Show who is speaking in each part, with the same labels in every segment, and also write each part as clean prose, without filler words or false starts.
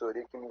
Speaker 1: assessoria que me...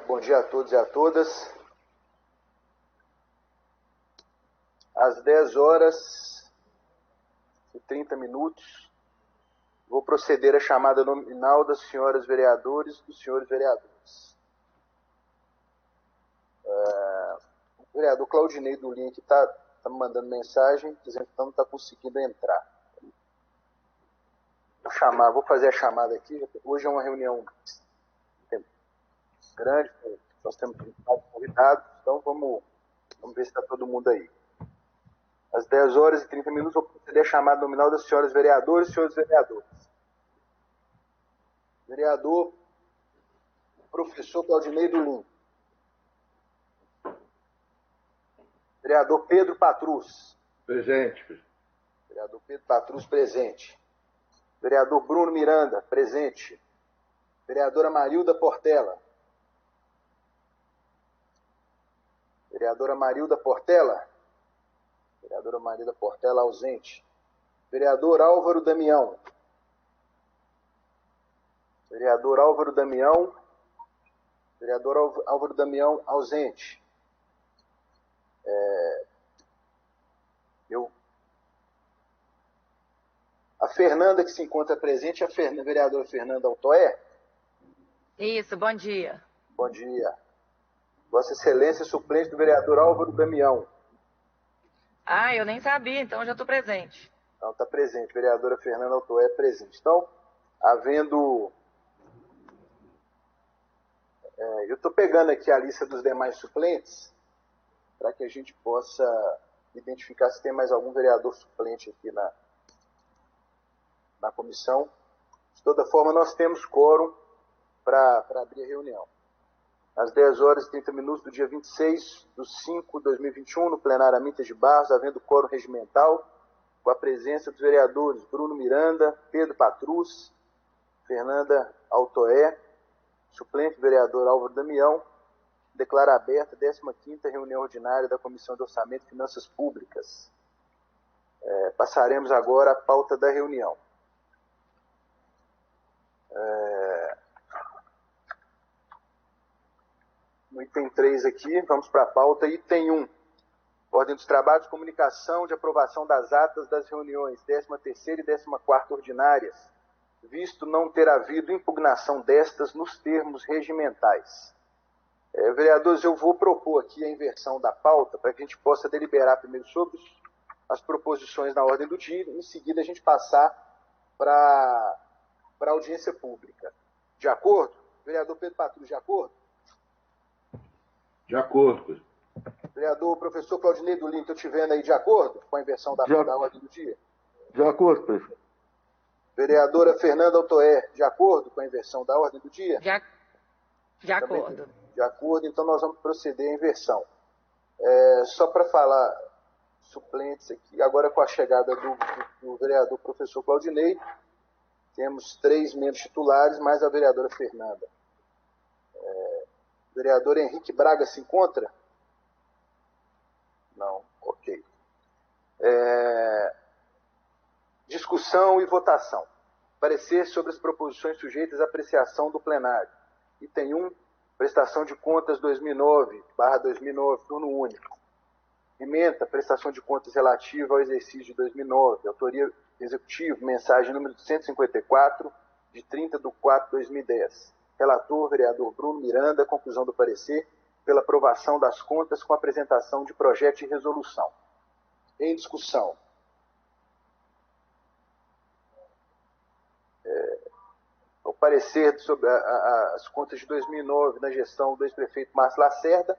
Speaker 1: Bom dia a todos e a todas. Às 10 horas e 30 minutos, vou proceder à chamada nominal das senhoras vereadoras e dos senhores vereadores. O vereador Claudinei do Linha que está me mandando mensagem, dizendo que não está conseguindo entrar. Vou fazer a chamada aqui. Hoje é uma reunião grande, nós temos vários convidados, então vamos ver se está todo mundo aí. Às 10 horas e 30 minutos, vou proceder a chamada nominal das senhoras vereadoras e senhores vereadores. Vereador professor Claudinei do Linha. Vereador Pedro Patrus.
Speaker 2: Presente.
Speaker 1: Vereador Pedro Patrus, presente. Vereador Bruno Miranda, presente. Vereadora Marilda Portela. Vereadora Marilda Portela. Vereadora Marilda Portela, ausente. Vereador Álvaro Damião. Vereador Álvaro Damião. Vereador Álvaro Damião, ausente. A Fernanda que se encontra presente, a vereadora Fernanda Altoé.
Speaker 3: Isso, bom dia.
Speaker 1: Bom dia. Vossa Excelência, suplente do vereador Álvaro Damião.
Speaker 3: Ah, eu nem sabia, então já estou presente.
Speaker 1: Então está presente, vereadora Fernanda Altoé presente. Então, havendo... eu estou pegando aqui a lista dos demais suplentes, para que a gente possa identificar se tem mais algum vereador suplente aqui na comissão. De toda forma, nós temos quórum para abrir a reunião. Às 10 horas e 30 minutos do dia 26/5/2021, no plenário Amintas de Barros, havendo quórum regimental, com a presença dos vereadores Bruno Miranda, Pedro Patrus, Fernanda Altoé, suplente vereador Álvaro Damião, declara aberta a 15ª reunião ordinária da Comissão de Orçamento e Finanças Públicas. Passaremos agora à pauta da reunião. No item 3 aqui, vamos para a pauta. Item 1, ordem dos trabalhos, comunicação de aprovação das atas das reuniões 13ª e 14ª ordinárias, visto não ter havido impugnação destas nos termos regimentais. Vereadores, eu vou propor aqui a inversão da pauta para que a gente possa deliberar primeiro sobre as proposições na ordem do dia, e em seguida a gente passar para a audiência pública. De acordo? Vereador Pedro Patrus, de acordo?
Speaker 2: De acordo.
Speaker 1: Vereador professor Claudinei do Linha, estou te vendo aí, de acordo com a inversão da ordem do dia?
Speaker 2: De acordo, prefeito.
Speaker 1: Vereadora Fernanda Altoé, de acordo com a inversão da ordem do dia?
Speaker 3: De acordo.
Speaker 1: De acordo, então nós vamos proceder à inversão. Só para falar, suplentes aqui, agora com a chegada do vereador professor Claudinei, temos 3 membros titulares, mais a vereadora Fernanda. O vereador Henrique Braga se encontra? Não, ok. Discussão e votação. Parecer sobre as proposições sujeitas à apreciação do plenário. Item 1, Prestação de contas 2009/2009, turno único. Ementa, prestação de contas relativa ao exercício de 2009. Autoria executivo, mensagem número 154, de 30/4/2010. Relator, vereador Bruno Miranda. Conclusão do parecer pela aprovação das contas com apresentação de projeto de resolução. Em discussão. O parecer sobre as contas de 2009 na gestão do ex-prefeito Márcio Lacerda.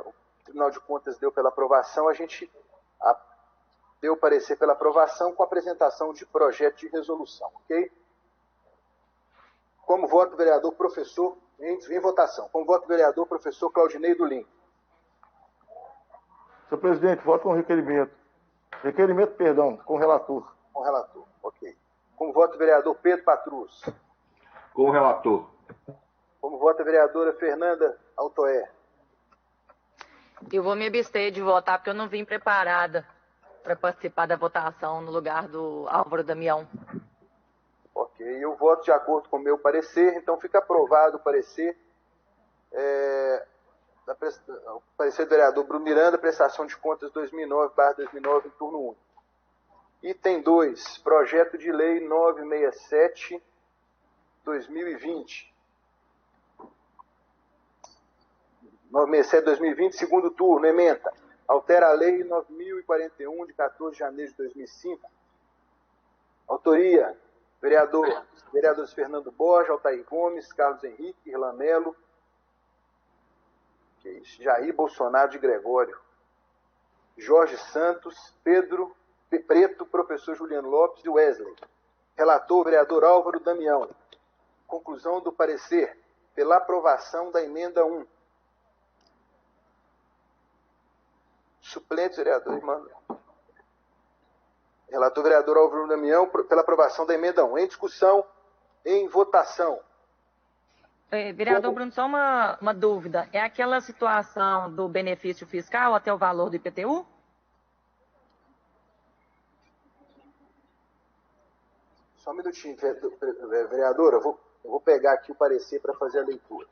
Speaker 1: O Tribunal de Contas deu pela aprovação, a gente deu o parecer pela aprovação com apresentação de projeto de resolução, ok? Como voto do vereador professor, em votação, como voto do vereador professor Claudinei do Lim.
Speaker 2: Senhor presidente, voto com requerimento. Requerimento, perdão, com relator.
Speaker 1: Com relator, ok. Como voto do vereador Pedro Patrus.
Speaker 2: Com o relator.
Speaker 1: Como voto a vereadora Fernanda Altoé.
Speaker 3: Eu vou me abster de votar porque eu não vim preparada para participar da votação no lugar do Álvaro Damião.
Speaker 1: Ok, eu voto de acordo com o meu parecer, então fica aprovado o parecer. O parecer do vereador Bruno Miranda, prestação de contas 2009/2009, em turno único. Item 2, projeto de lei 967/2020. 967/2020, segundo turno, ementa. Altera a lei 9.041, de 14 de janeiro de 2005. Autoria, vereadores Fernando Borges, Altair Gomes, Carlos Henrique, Irlan Melo, Jair Bolsonaro de Gregório, Jorge Santos, Pedro Preto, professor Juliano Lopes e Wesley. Relator, vereador Álvaro Damião. Conclusão do parecer pela aprovação da emenda 1. Suplentes, vereador Irmão. Relator, vereador Álvaro Damião, pela aprovação da emenda 1. Em discussão, em votação.
Speaker 3: Vereador Bruno, só uma dúvida. É aquela situação do benefício fiscal até o valor do IPTU?
Speaker 1: Só um minutinho, vereadora, eu vou pegar aqui o parecer para fazer a leitura.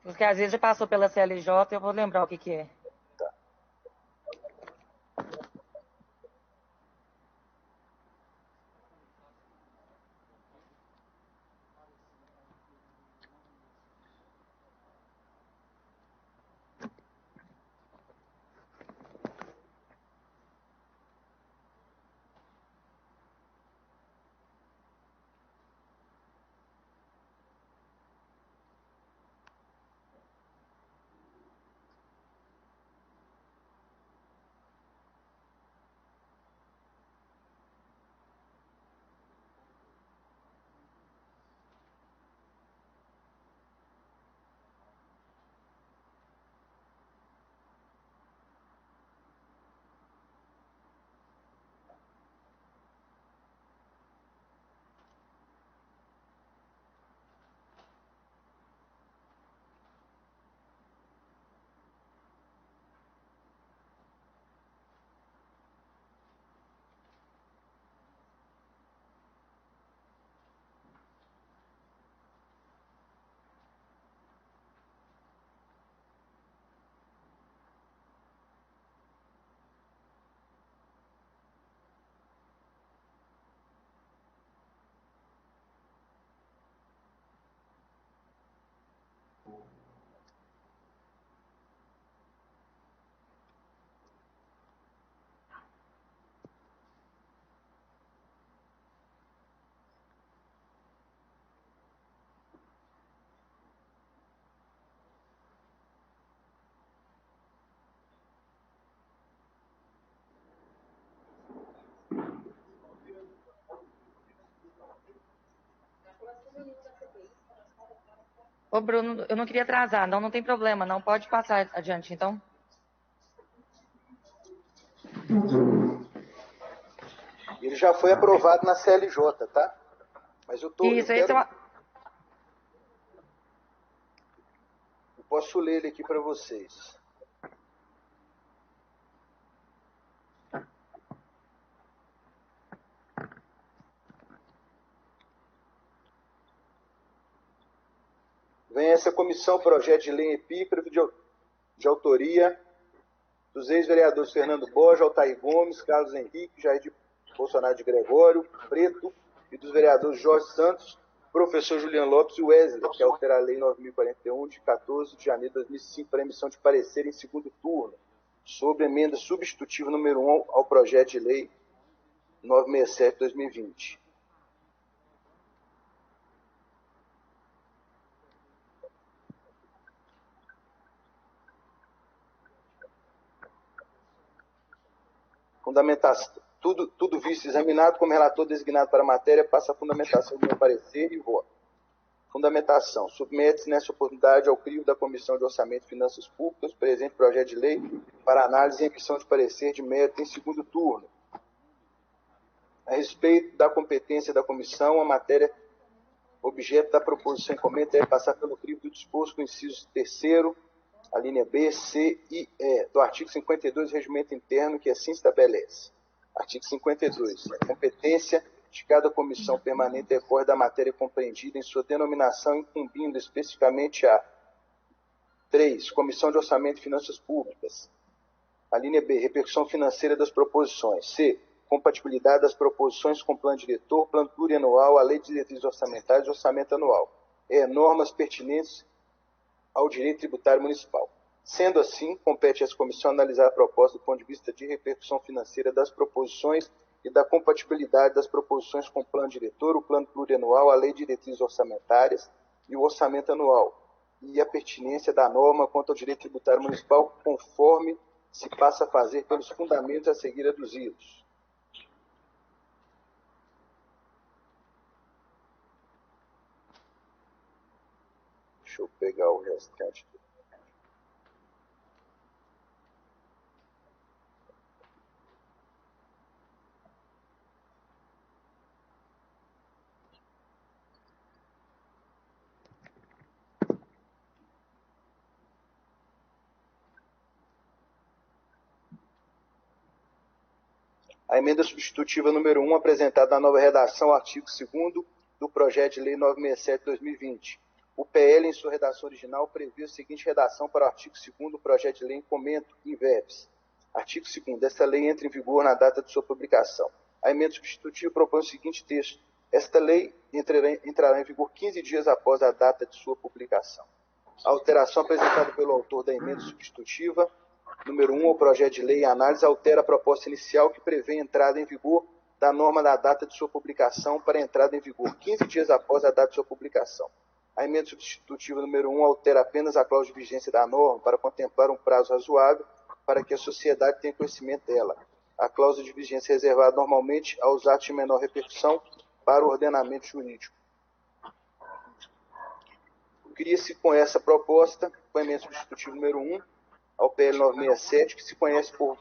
Speaker 3: Porque às vezes já passou pela CLJ, eu vou lembrar o que é.
Speaker 1: Tá.
Speaker 3: Ô, Bruno, eu não queria atrasar, não tem problema, não pode passar adiante, então.
Speaker 1: Ele já foi aprovado na CLJ, tá? Mas eu posso ler ele aqui para vocês. Vem Nessa comissão, projeto de lei em epígrafe de autoria dos ex-vereadores Fernando Borges, Altair Gomes, Carlos Henrique, Jair de Bolsonaro de Gregório, Preto, e dos vereadores Jorge Santos, professor Juliano Lopes e Wesley, que altera a Lei 9.041, de 14 de janeiro de 2005, para emissão de parecer em segundo turno, sobre emenda substitutiva número 1 ao projeto de lei 967/2020. Fundamentação. Tudo visto e examinado, como relator designado para a matéria, passa a fundamentação do meu parecer e voto. Fundamentação. Submete-se nessa oportunidade ao crivo da Comissão de Orçamento e Finanças Públicas o presente projeto de lei para análise e emissão de parecer de mérito em segundo turno. A respeito da competência da comissão, a matéria objeto da proposição em comento deve passar pelo crivo do disposto no inciso 3º, a linha B, C e E, do artigo 52 do Regimento Interno, que assim estabelece. Artigo 52. A competência de cada comissão permanente decorre da matéria compreendida em sua denominação, incumbindo especificamente a 3. Comissão de Orçamento e Finanças Públicas. A linha B, repercussão financeira das proposições. C. Compatibilidade das proposições com plano diretor, plano plurianual, a lei de diretrizes orçamentárias e orçamento anual. E. Normas pertinentes ao direito tributário municipal. Sendo assim, compete a essa comissão analisar a proposta do ponto de vista de repercussão financeira das proposições e da compatibilidade das proposições com o plano diretor, o plano plurianual, a lei de diretrizes orçamentárias e o orçamento anual, e a pertinência da norma quanto ao direito tributário municipal, conforme se passa a fazer pelos fundamentos a seguir aduzidos. Deixa eu pegar o restante. A emenda substitutiva número 1, apresentada na nova redação, artigo 2º do projeto de lei 967/2020. O PL, em sua redação original, prevê a seguinte redação para o artigo 2º do projeto de lei em comento, in verbis. Artigo 2º. Esta lei entra em vigor na data de sua publicação. A emenda substitutiva propõe o seguinte texto. Esta lei entrará em vigor 15 dias após a data de sua publicação. A alteração apresentada pelo autor da emenda substitutiva número 1 ao projeto de lei em análise altera a proposta inicial que prevê a entrada em vigor da norma da data de sua publicação para a entrada em vigor 15 dias após a data de sua publicação. A emenda substitutiva número 1 altera apenas a cláusula de vigência da norma para contemplar um prazo razoável para que a sociedade tenha conhecimento dela. A cláusula de vigência é reservada normalmente aos atos de menor repercussão para o ordenamento jurídico. Cria-se com essa proposta, com a emenda substitutiva número 1, ao PL 967, que se conhece por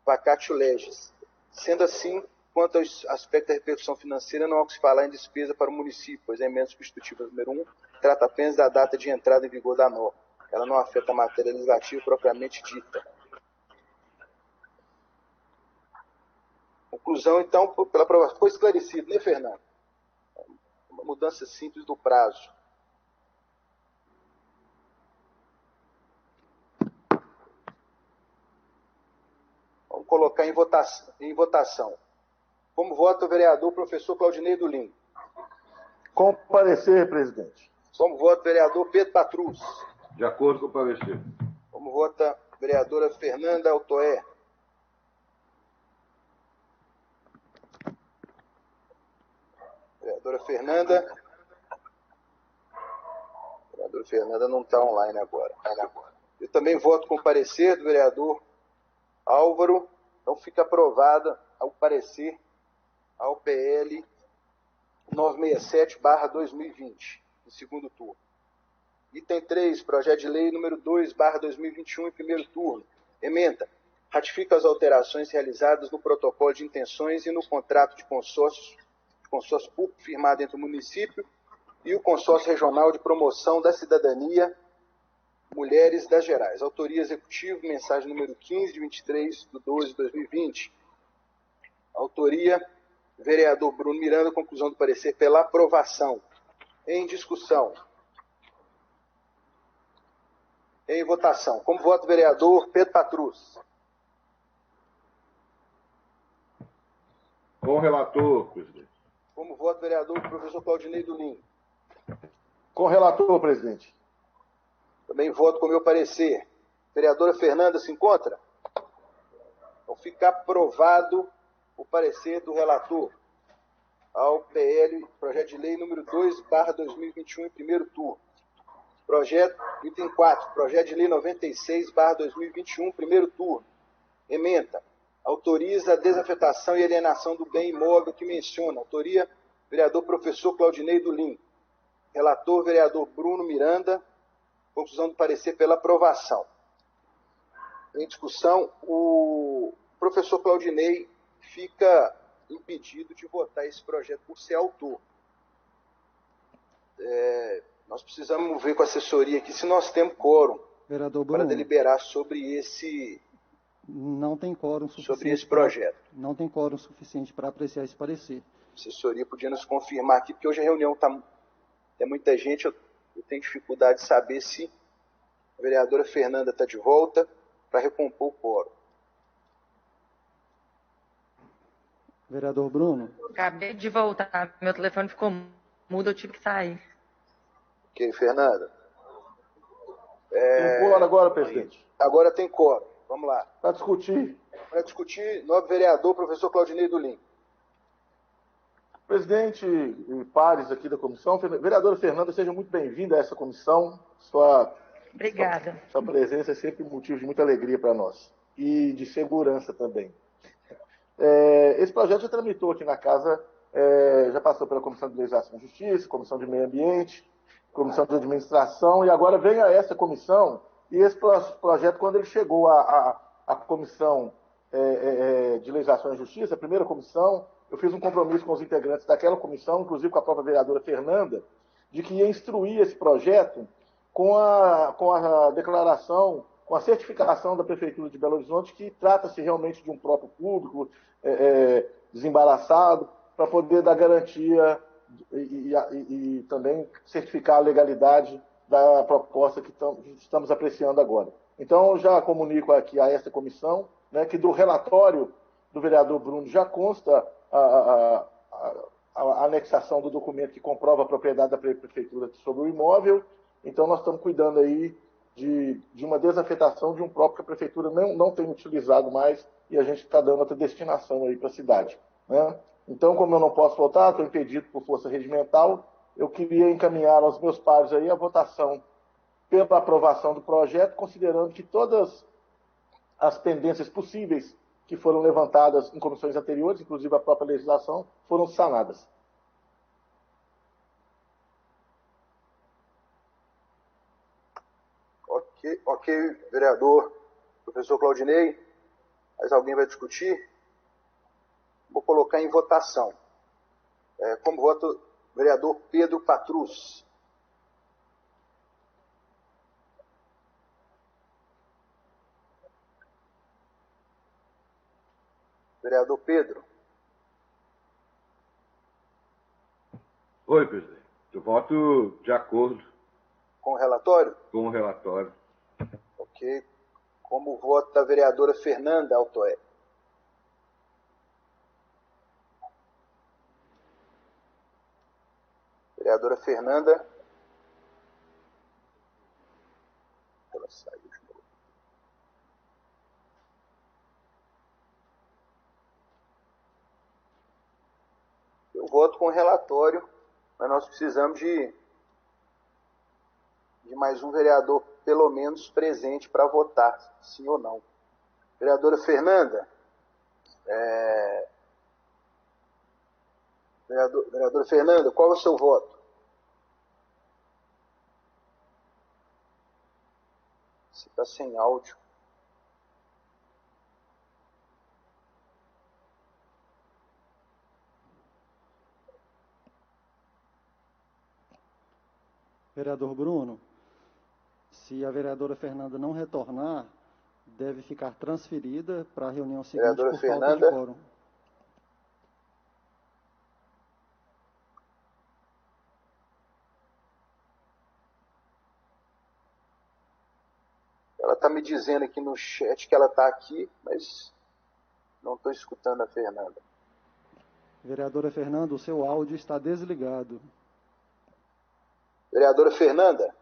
Speaker 1: vacatio legis. Sendo assim, quanto ao aspecto da repercussão financeira, não há o que se falar em despesa para o município, pois a emenda substitutiva número 1 trata apenas da data de entrada em vigor da norma. Ela não afeta a matéria legislativa propriamente dita. Conclusão, então, pela aprovação. Foi esclarecido, né, Fernando? Uma mudança simples do prazo. Vamos colocar em votação. Como vota o vereador professor Claudinei Dulim?
Speaker 2: Com parecer, presidente.
Speaker 1: Como vota o vereador Pedro Patrus?
Speaker 4: De acordo com o parecer.
Speaker 1: Como vota a vereadora Fernanda Altoé? Vereadora Fernanda. A vereadora Fernanda não está online agora. Eu também voto com parecer do vereador Álvaro. Então fica aprovada o parecer ao PL 967/2020, em segundo turno. Item 3, projeto de lei número 2/2021, em primeiro turno. Emenda. Ratifica as alterações realizadas no protocolo de intenções e no contrato de consórcio público firmado entre o município e o consórcio regional de promoção da cidadania Mulheres das Gerais. Autoria executiva, mensagem número 15, de 23/12/2020. Autoria, vereador Bruno Miranda, conclusão do parecer pela aprovação. Em discussão. Em votação. Como vota o vereador Pedro Patrus?
Speaker 4: Com o relator, presidente.
Speaker 1: Como vota o vereador professor Claudinei Dulim?
Speaker 2: Com o relator, presidente.
Speaker 1: Também voto com o meu parecer. Vereadora Fernanda se encontra? Então fica aprovado o parecer do relator ao PL, projeto de lei número 2/2021, em primeiro turno. Item 4, projeto de lei 96/2021, primeiro turno. Ementa. Autoriza a desafetação e alienação do bem imóvel que menciona. Autoria, vereador professor Claudinei Dulim. Relator, vereador Bruno Miranda. Conclusão do parecer pela aprovação. Em discussão, o professor Claudinei fica impedido de votar esse projeto por ser autor. Nós precisamos ver com a assessoria aqui se nós temos quórum para deliberar sobre esse,
Speaker 5: não tem quórum suficiente
Speaker 1: sobre esse projeto.
Speaker 5: Não tem quórum suficiente para apreciar esse parecer.
Speaker 1: A assessoria podia nos confirmar aqui, porque hoje a reunião tem muita gente, eu tenho dificuldade de saber se a vereadora Fernanda está de volta para recompor o quórum.
Speaker 5: Vereador Bruno.
Speaker 3: Acabei de voltar. Meu telefone ficou mudo, eu tive que sair.
Speaker 1: Ok, Fernanda.
Speaker 2: Agora, presidente.
Speaker 1: Agora tem quórum. Vamos lá.
Speaker 2: Para discutir.
Speaker 1: Para discutir, novo vereador, professor Claudinei Dulim.
Speaker 2: Presidente e pares aqui da comissão, vereadora Fernanda, seja muito bem-vinda a essa comissão.
Speaker 3: Obrigada.
Speaker 2: Sua presença é sempre motivo de muita alegria para nós. E de segurança também. Esse projeto já tramitou aqui na casa, já passou pela Comissão de Legislação e Justiça, Comissão de Meio Ambiente, Comissão de Administração, e agora vem a essa comissão, e esse projeto, quando ele chegou à Comissão de Legislação e Justiça, a primeira comissão, eu fiz um compromisso com os integrantes daquela comissão, inclusive com a própria vereadora Fernanda, de que ia instruir esse projeto com a declaração, com a certificação da Prefeitura de Belo Horizonte, que trata-se realmente de um próprio público desembaraçado, para poder dar garantia e também certificar a legalidade da proposta que estamos apreciando agora. Então, eu já comunico aqui a esta comissão, né, que do relatório do vereador Bruno já consta a anexação do documento que comprova a propriedade da Prefeitura sobre o imóvel. Então, nós estamos cuidando aí de uma desafetação de um próprio que a Prefeitura não tem utilizado mais e a gente está dando outra destinação aí para a cidade, né? Então, como eu não posso votar, estou impedido por força regimental, eu queria encaminhar aos meus pares aí a votação pela aprovação do projeto, considerando que todas as pendências possíveis que foram levantadas em comissões anteriores, inclusive a própria legislação, foram sanadas.
Speaker 1: Ok, vereador professor Claudinei. Mais alguém vai discutir? Vou colocar em votação. Como vota o vereador Pedro Patrus? Vereador Pedro.
Speaker 4: Oi, presidente. Eu voto de acordo
Speaker 1: Com o relatório?
Speaker 4: com o relatório.
Speaker 1: Ok. Como vota a vereadora Fernanda Altoé? Vereadora Fernanda. Ela saiu de novo. Eu voto com o relatório, mas nós precisamos de mais um vereador, pelo menos, presente para votar, sim ou não. Vereadora Fernanda. Vereadora Fernanda, qual é o seu voto? Você está sem áudio.
Speaker 5: Vereador Bruno, se a vereadora Fernanda não retornar, deve ficar transferida para a reunião seguinte
Speaker 1: Vereadora
Speaker 5: por
Speaker 1: Fernanda.
Speaker 5: falta de quórum.
Speaker 1: Ela está me dizendo aqui no chat que ela está aqui, mas não estou escutando a Fernanda.
Speaker 5: Vereadora Fernanda, o seu áudio está desligado.
Speaker 1: Vereadora Fernanda?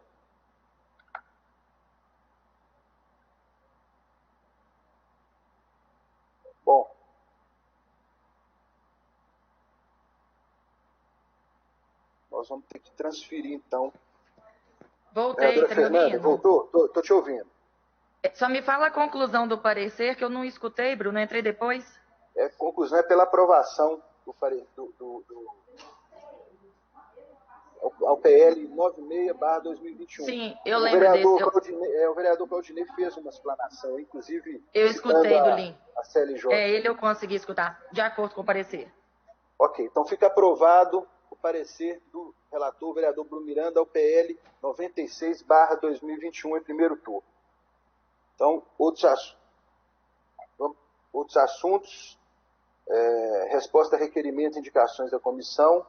Speaker 1: Bom. Nós vamos ter que transferir, então.
Speaker 3: Voltei,
Speaker 1: Vereadora
Speaker 3: tá me
Speaker 1: Fernanda,
Speaker 3: ouvindo?
Speaker 1: voltou? Tô te ouvindo.
Speaker 3: Só me fala a conclusão do parecer, que eu não escutei, Bruno, entrei depois.
Speaker 1: Conclusão é pela aprovação ao PL 96/2021.
Speaker 3: Sim, eu lembro desse.
Speaker 1: O vereador Claudinei fez uma explanação, inclusive
Speaker 3: Eu escutei do Lin.
Speaker 1: a CLJ.
Speaker 3: Ele eu consegui escutar, de acordo com o parecer.
Speaker 1: Ok, então fica aprovado o parecer do relator, o vereador Bruno Miranda, ao PL 96/2021 em primeiro turno. Então, outros assuntos, resposta a requerimentos e indicações da comissão.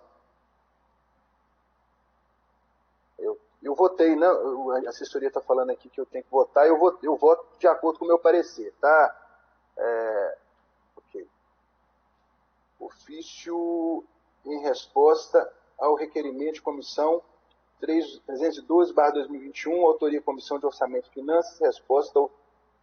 Speaker 1: Eu votei, não, a assessoria está falando aqui que eu tenho que votar, eu voto de acordo com o meu parecer, tá? Ok. Ofício em resposta ao requerimento de comissão 312/2021, autoria Comissão de Orçamento e Finanças, resposta ao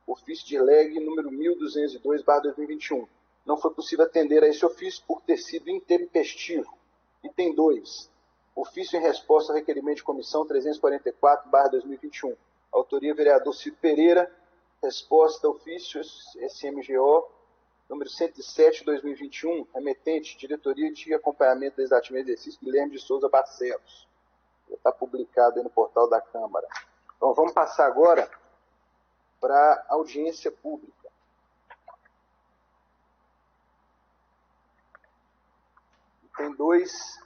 Speaker 1: ofício de leg número 1202/2021. Não foi possível atender a esse ofício por ter sido intempestivo. Item 2. Ofício em resposta ao requerimento de comissão 344/2021. Autoria vereador Ciro Pereira. Resposta ao ofício SMGO número 107/2021. Remetente, diretoria de acompanhamento do legislativo em exercício, Guilherme de Souza Barcelos. Está publicado aí no portal da Câmara. Então vamos passar agora para a audiência pública. Tem 2.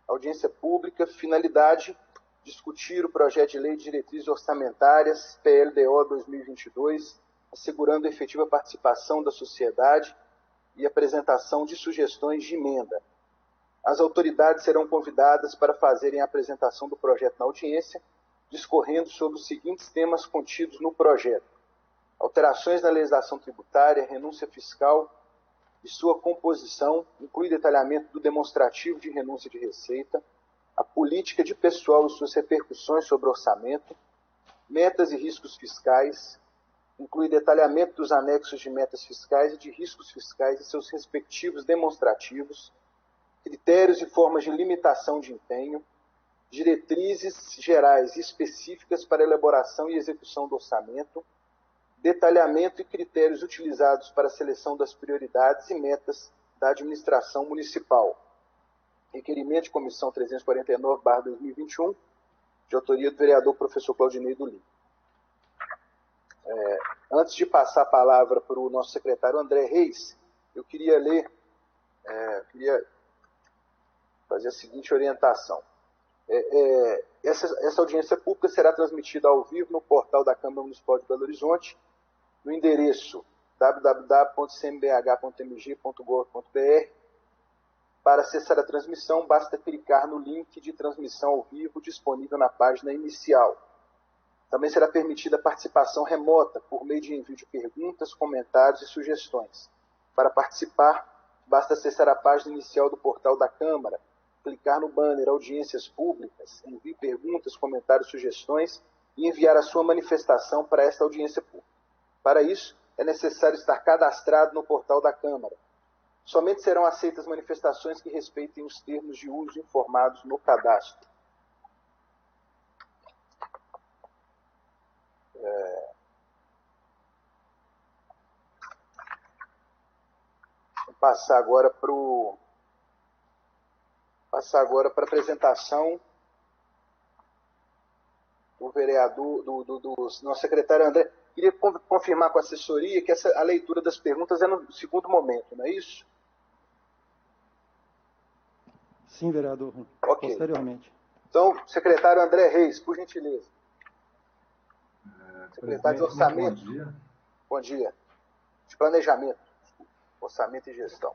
Speaker 1: Audiência pública, finalidade, discutir o projeto de lei de diretrizes orçamentárias, PLDO 2022, assegurando a efetiva participação da sociedade e apresentação de sugestões de emenda. As autoridades serão convidadas para fazerem a apresentação do projeto na audiência, discorrendo sobre os seguintes temas contidos no projeto: alterações na legislação tributária, renúncia fiscal e sua composição, inclui detalhamento do demonstrativo de renúncia de receita, a política de pessoal e suas repercussões sobre o orçamento, metas e riscos fiscais, inclui detalhamento dos anexos de metas fiscais e de riscos fiscais e seus respectivos demonstrativos, critérios e formas de limitação de empenho, diretrizes gerais e específicas para elaboração e execução do orçamento, detalhamento e critérios utilizados para a seleção das prioridades e metas da administração municipal. Requerimento de comissão 349/2021, de autoria do vereador professor Claudinei do Lin. Antes de passar a palavra para o nosso secretário André Reis, eu queria fazer a seguinte orientação. Essa audiência pública será transmitida ao vivo no portal da Câmara Municipal de Belo Horizonte, no endereço www.cmbh.mg.gov.br. Para acessar a transmissão, basta clicar no link de transmissão ao vivo disponível na página inicial. Também será permitida a participação remota por meio de envio de perguntas, comentários e sugestões. Para participar, basta acessar a página inicial do portal da Câmara, clicar no banner Audiências Públicas, envie perguntas, comentários, sugestões e enviar a sua manifestação para esta audiência pública. Para isso, é necessário estar cadastrado no portal da Câmara. Somente serão aceitas manifestações que respeitem os termos de uso informados no cadastro. Vou passar agora para a apresentação do vereador, do nosso secretário André. Queria confirmar com a assessoria que a leitura das perguntas é no segundo momento, não é isso?
Speaker 5: Sim, vereador.
Speaker 1: Ok.
Speaker 5: Posteriormente.
Speaker 1: Então, secretário André Reis, por gentileza. Secretário de Orçamento.
Speaker 6: Bom dia.
Speaker 1: Bom dia. De Planejamento, Orçamento e Gestão.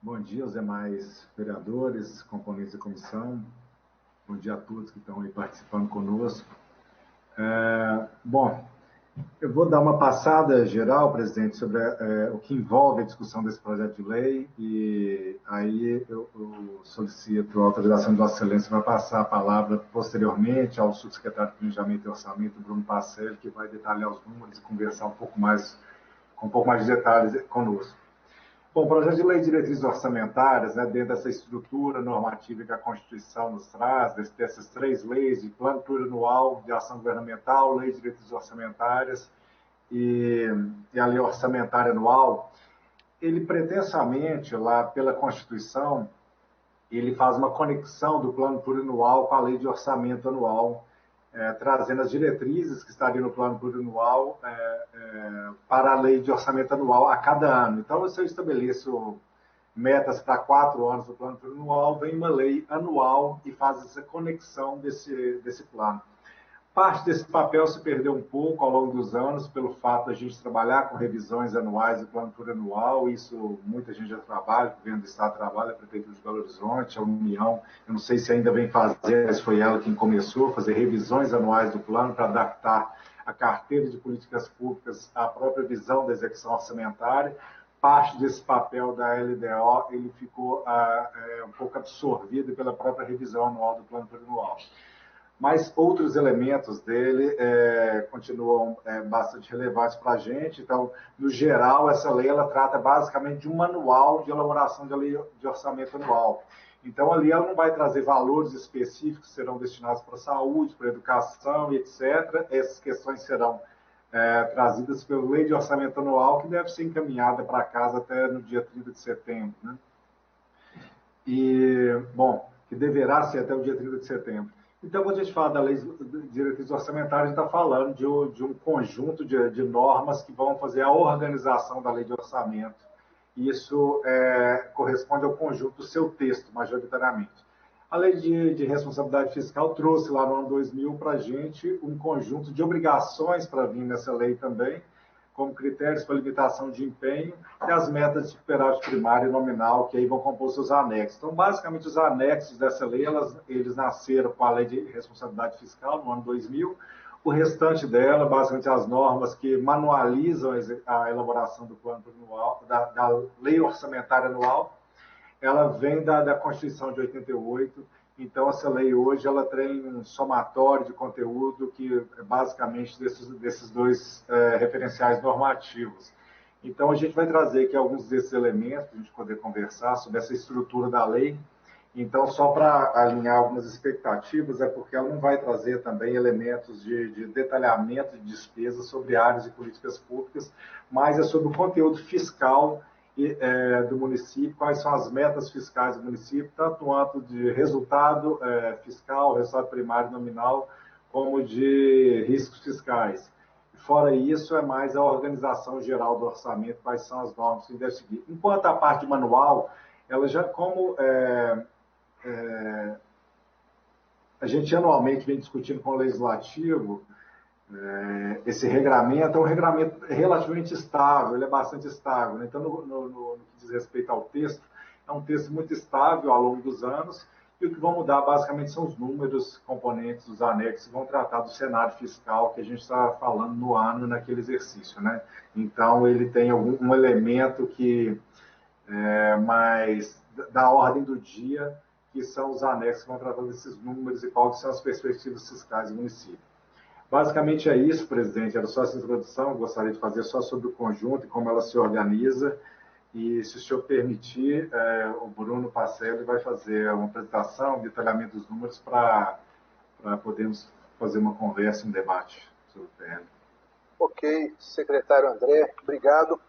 Speaker 6: Bom dia aos demais vereadores, componentes da comissão. Bom dia a todos que estão aí participando conosco. Bom, eu vou dar uma passada geral, presidente, sobre o que envolve a discussão desse projeto de lei, e aí eu solicito a autorização de Vossa Excelência vai passar a palavra posteriormente ao subsecretário de Planejamento e Orçamento, Bruno Pacelli, que vai detalhar os números e conversar com um pouco mais de detalhes conosco. Bom, o projeto de lei de diretrizes orçamentárias, né, dentro dessa estrutura normativa que a Constituição nos traz, dessas três leis de plano plurianual de ação governamental, lei de diretrizes orçamentárias e a lei orçamentária anual, ele pretensamente, lá pela Constituição, ele faz uma conexão do plano plurianual com a lei de orçamento anual, trazendo as diretrizes que estariam no plano plurianual para a lei de orçamento anual a cada ano. Então, se eu estabeleço metas para 4 anos do plano plurianual, vem uma lei anual e faz essa conexão desse plano. Parte desse papel se perdeu um pouco ao longo dos anos pelo fato de a gente trabalhar com revisões anuais do plano plurianual. Isso muita gente já trabalha, o governo do Estado trabalha, a Prefeitura de Belo Horizonte, a União, eu não sei se ainda vem fazer, mas foi ela quem começou a fazer revisões anuais do plano para adaptar a carteira de políticas públicas à própria visão da execução orçamentária. Parte desse papel da LDO ele ficou um pouco absorvido pela própria revisão anual do plano plurianual. Mas outros elementos dele continuam bastante relevantes para a gente. Então, no geral, essa lei ela trata basicamente de um manual de elaboração de lei de orçamento anual. Então, ali ela não vai trazer valores específicos que serão destinados para a saúde, para a educação e etc. Essas questões serão trazidas pela lei de orçamento anual, que deve ser encaminhada para casa até no dia 30 de setembro. Né? Que deverá ser até o dia 30 de setembro. Então, quando a gente fala da lei de diretrizes orçamentárias, a gente está falando de um conjunto de normas que vão fazer a organização da lei de orçamento. Isso corresponde ao conjunto do seu texto, majoritariamente. A lei de responsabilidade fiscal trouxe lá no ano 2000 para a gente um conjunto de obrigações para vir nessa lei também, como critérios para limitação de empenho e as metas de superávit primário e nominal, que aí vão compor seus anexos. Então, basicamente, os anexos dessa lei, eles nasceram com a Lei de Responsabilidade Fiscal, no ano 2000. O restante dela, basicamente, as normas que manualizam a elaboração do plano anual, da Lei Orçamentária Anual, ela vem da Constituição de 88. Então, essa lei hoje ela tem um somatório de conteúdo que é basicamente desses dois referenciais normativos. Então, a gente vai trazer aqui alguns desses elementos para a gente poder conversar sobre essa estrutura da lei. Então, só para alinhar algumas expectativas, porque ela não vai trazer também elementos de detalhamento de despesas sobre áreas de políticas públicas, mas é sobre o conteúdo fiscal do município, quais são as metas fiscais do município, tanto de resultado fiscal, resultado primário nominal, como de riscos fiscais. Fora isso, é mais a organização geral do orçamento, quais são as normas que deve seguir. Enquanto a parte manual, ela já, como a gente anualmente vem discutindo com o Legislativo, esse regramento é um regramento relativamente estável, ele é bastante estável. Né? Então, no que diz respeito ao texto, é um texto muito estável ao longo dos anos, e o que vão mudar basicamente são os números, componentes, os anexos, que vão tratar do cenário fiscal que a gente está falando no ano naquele exercício. Né? Então, ele tem um elemento que mais da ordem do dia, que são os anexos que vão tratar desses números e quais são as perspectivas fiscais do município. Basicamente é isso, presidente. Era só essa introdução. Eu gostaria de fazer só sobre o conjunto e como ela se organiza. E, se o senhor permitir, o Bruno Pacelli vai fazer uma apresentação, um detalhamento dos números para podermos fazer uma conversa, um debate sobre o PL.
Speaker 1: Ok, secretário André, obrigado.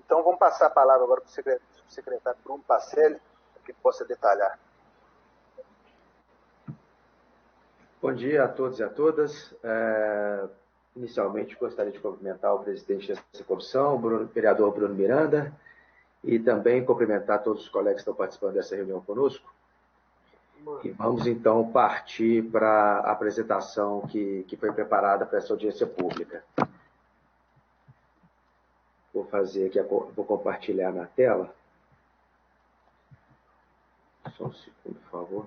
Speaker 1: Então, vamos passar a palavra agora para o secretário Bruno Pacelli, para que ele possa detalhar.
Speaker 7: Bom dia a todos e a todas. Inicialmente, gostaria de cumprimentar o presidente dessa comissão, o vereador Bruno Miranda, e também cumprimentar todos os colegas que estão participando dessa reunião conosco. E vamos, então, partir para a apresentação que foi preparada para essa audiência pública. Vou fazer aqui, vou compartilhar na tela. Só um segundo, por favor.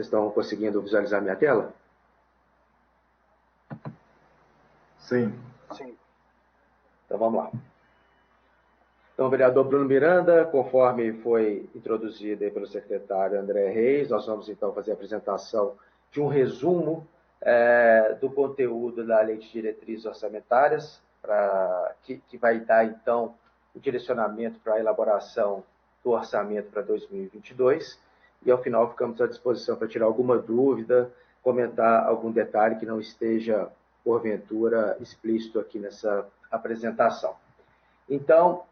Speaker 7: Vocês estão conseguindo visualizar minha tela?
Speaker 6: Sim.
Speaker 1: Sim.
Speaker 7: Então, vamos lá. Então, o vereador Bruno Miranda, conforme foi introduzido aí pelo secretário André Reis, nós vamos, então, fazer a apresentação de um resumo do conteúdo da Lei de Diretrizes Orçamentárias, que vai dar, então, o direcionamento para a elaboração do orçamento para 2022, e, ao final, ficamos à disposição para tirar alguma dúvida, comentar algum detalhe que não esteja, porventura, explícito aqui nessa apresentação. Então,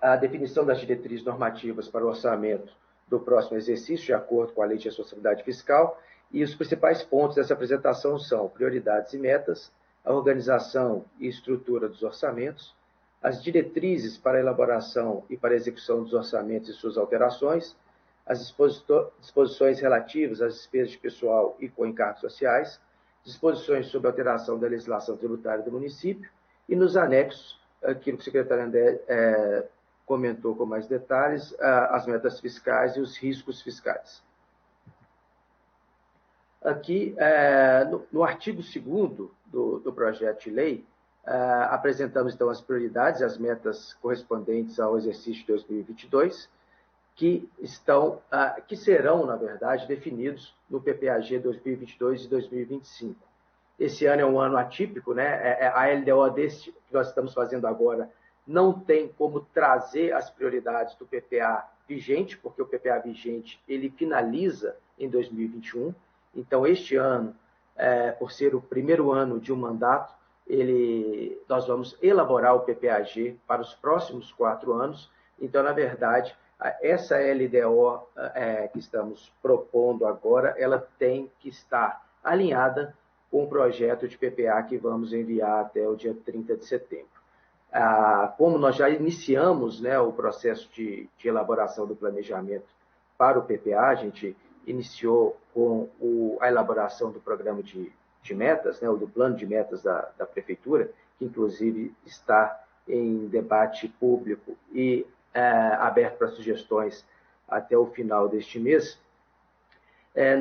Speaker 7: a definição das diretrizes normativas para o orçamento do próximo exercício, de acordo com a Lei de Responsabilidade Fiscal, e os principais pontos dessa apresentação são prioridades e metas, a organização e estrutura dos orçamentos, as diretrizes para a elaboração e para a execução dos orçamentos e suas alterações, as disposições relativas às despesas de pessoal e com encargos sociais, disposições sobre alteração da legislação tributária do município e, nos anexos, aquilo que o secretário André comentou com mais detalhes, as metas fiscais e os riscos fiscais. Aqui, no artigo 2º do projeto de lei, apresentamos, então, as prioridades e as metas correspondentes ao exercício de 2022, que serão, na verdade, definidos no PPAG 2022 e 2025. Esse ano é um ano atípico, né? A LDO que nós estamos fazendo agora não tem como trazer as prioridades do PPA vigente, porque o PPA vigente ele finaliza em 2021. Então, este ano, por ser o primeiro ano de um mandato, nós vamos elaborar o PPAG para os próximos 4 anos. Então, na verdade, essa LDO que estamos propondo agora, ela tem que estar alinhada com o projeto de PPA que vamos enviar até o dia 30 de setembro. Como nós já iniciamos, né, o processo de elaboração do planejamento para o PPA, a gente iniciou com a elaboração do programa de metas, né, do plano de metas da Prefeitura, que inclusive está em debate público e aberto para sugestões até o final deste mês.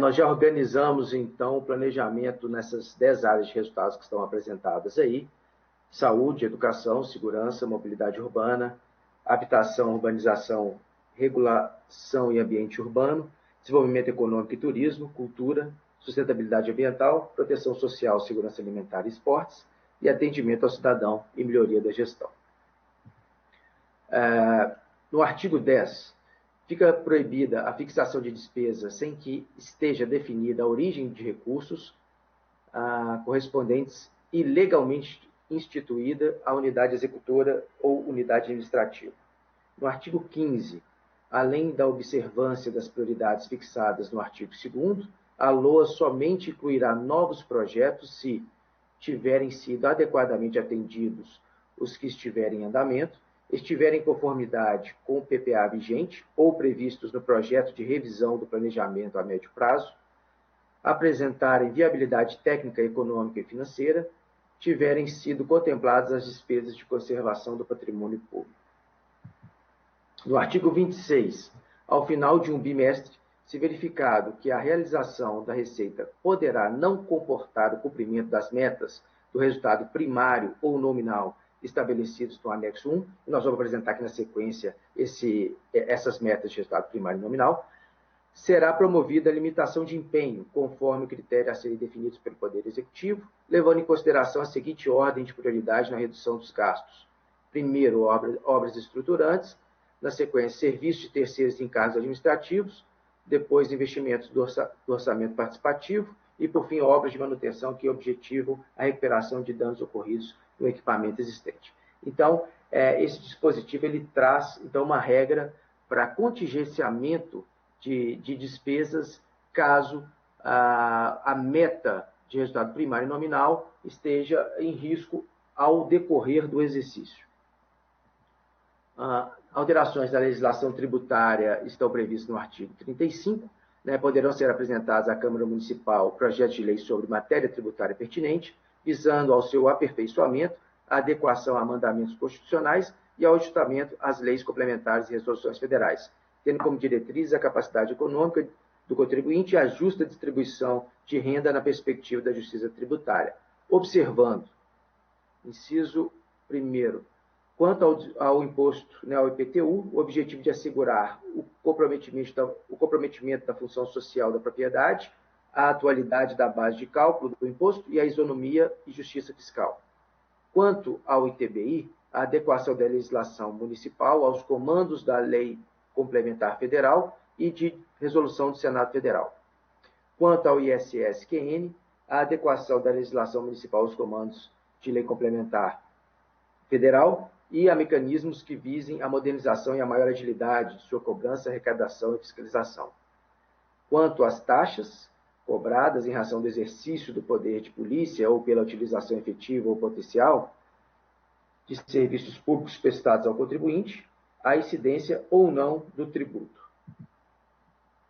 Speaker 7: Nós já organizamos, então, o planejamento nessas 10 áreas de resultados que estão apresentadas aí: saúde, educação, segurança, mobilidade urbana, habitação, urbanização, regulação e ambiente urbano, desenvolvimento econômico e turismo, cultura, sustentabilidade ambiental, proteção social, segurança alimentar e esportes, e atendimento ao cidadão e melhoria da gestão. No artigo 10, fica proibida a fixação de despesas sem que esteja definida a origem de recursos correspondentes e legalmente instituída a unidade executora ou unidade administrativa. No artigo 15, além da observância das prioridades fixadas no artigo 2º, a LOA somente incluirá novos projetos se tiverem sido adequadamente atendidos os que estiverem em andamento, estiverem em conformidade com o PPA vigente ou previstos no projeto de revisão do planejamento a médio prazo, apresentarem viabilidade técnica, econômica e financeira, tiverem sido contempladas as despesas de conservação do patrimônio público. No artigo 26, ao final de um bimestre, se verificado que a realização da receita poderá não comportar o cumprimento das metas do resultado primário ou nominal estabelecidos no anexo 1, e nós vamos apresentar aqui na sequência essas metas de resultado primário e nominal, será promovida a limitação de empenho, conforme o critério a serem definidos pelo Poder Executivo, levando em consideração a seguinte ordem de prioridade na redução dos gastos. Primeiro, obras estruturantes, na sequência, serviços de terceiros e encargos administrativos, depois, investimentos do orçamento participativo e, por fim, obras de manutenção que objetivam a recuperação de danos ocorridos no equipamento existente. Então, esse dispositivo ele traz, então, uma regra para contingenciamento de despesas caso a meta de resultado primário e nominal esteja em risco ao decorrer do exercício. Alterações da legislação tributária estão previstas no artigo 35, né, poderão ser apresentados à Câmara Municipal projetos de lei sobre matéria tributária pertinente, visando ao seu aperfeiçoamento, a adequação a mandamentos constitucionais e ao ajustamento às leis complementares e resoluções federais, tendo como diretriz a capacidade econômica do contribuinte e a justa distribuição de renda na perspectiva da justiça tributária, observando, inciso 1º, quanto ao imposto, né, ao IPTU, o objetivo de assegurar o comprometimento da função social da propriedade, a atualidade da base de cálculo do imposto e a isonomia e justiça fiscal. Quanto ao ITBI, a adequação da legislação municipal aos comandos da Lei Complementar Federal e de resolução do Senado Federal. Quanto ao ISS-QN, a adequação da legislação municipal aos comandos de Lei Complementar Federal e a mecanismos que visem a modernização e a maior agilidade de sua cobrança, arrecadação e fiscalização. Quanto às taxas cobradas em razão do exercício do poder de polícia ou pela utilização efetiva ou potencial de serviços públicos prestados ao contribuinte, a incidência ou não do tributo.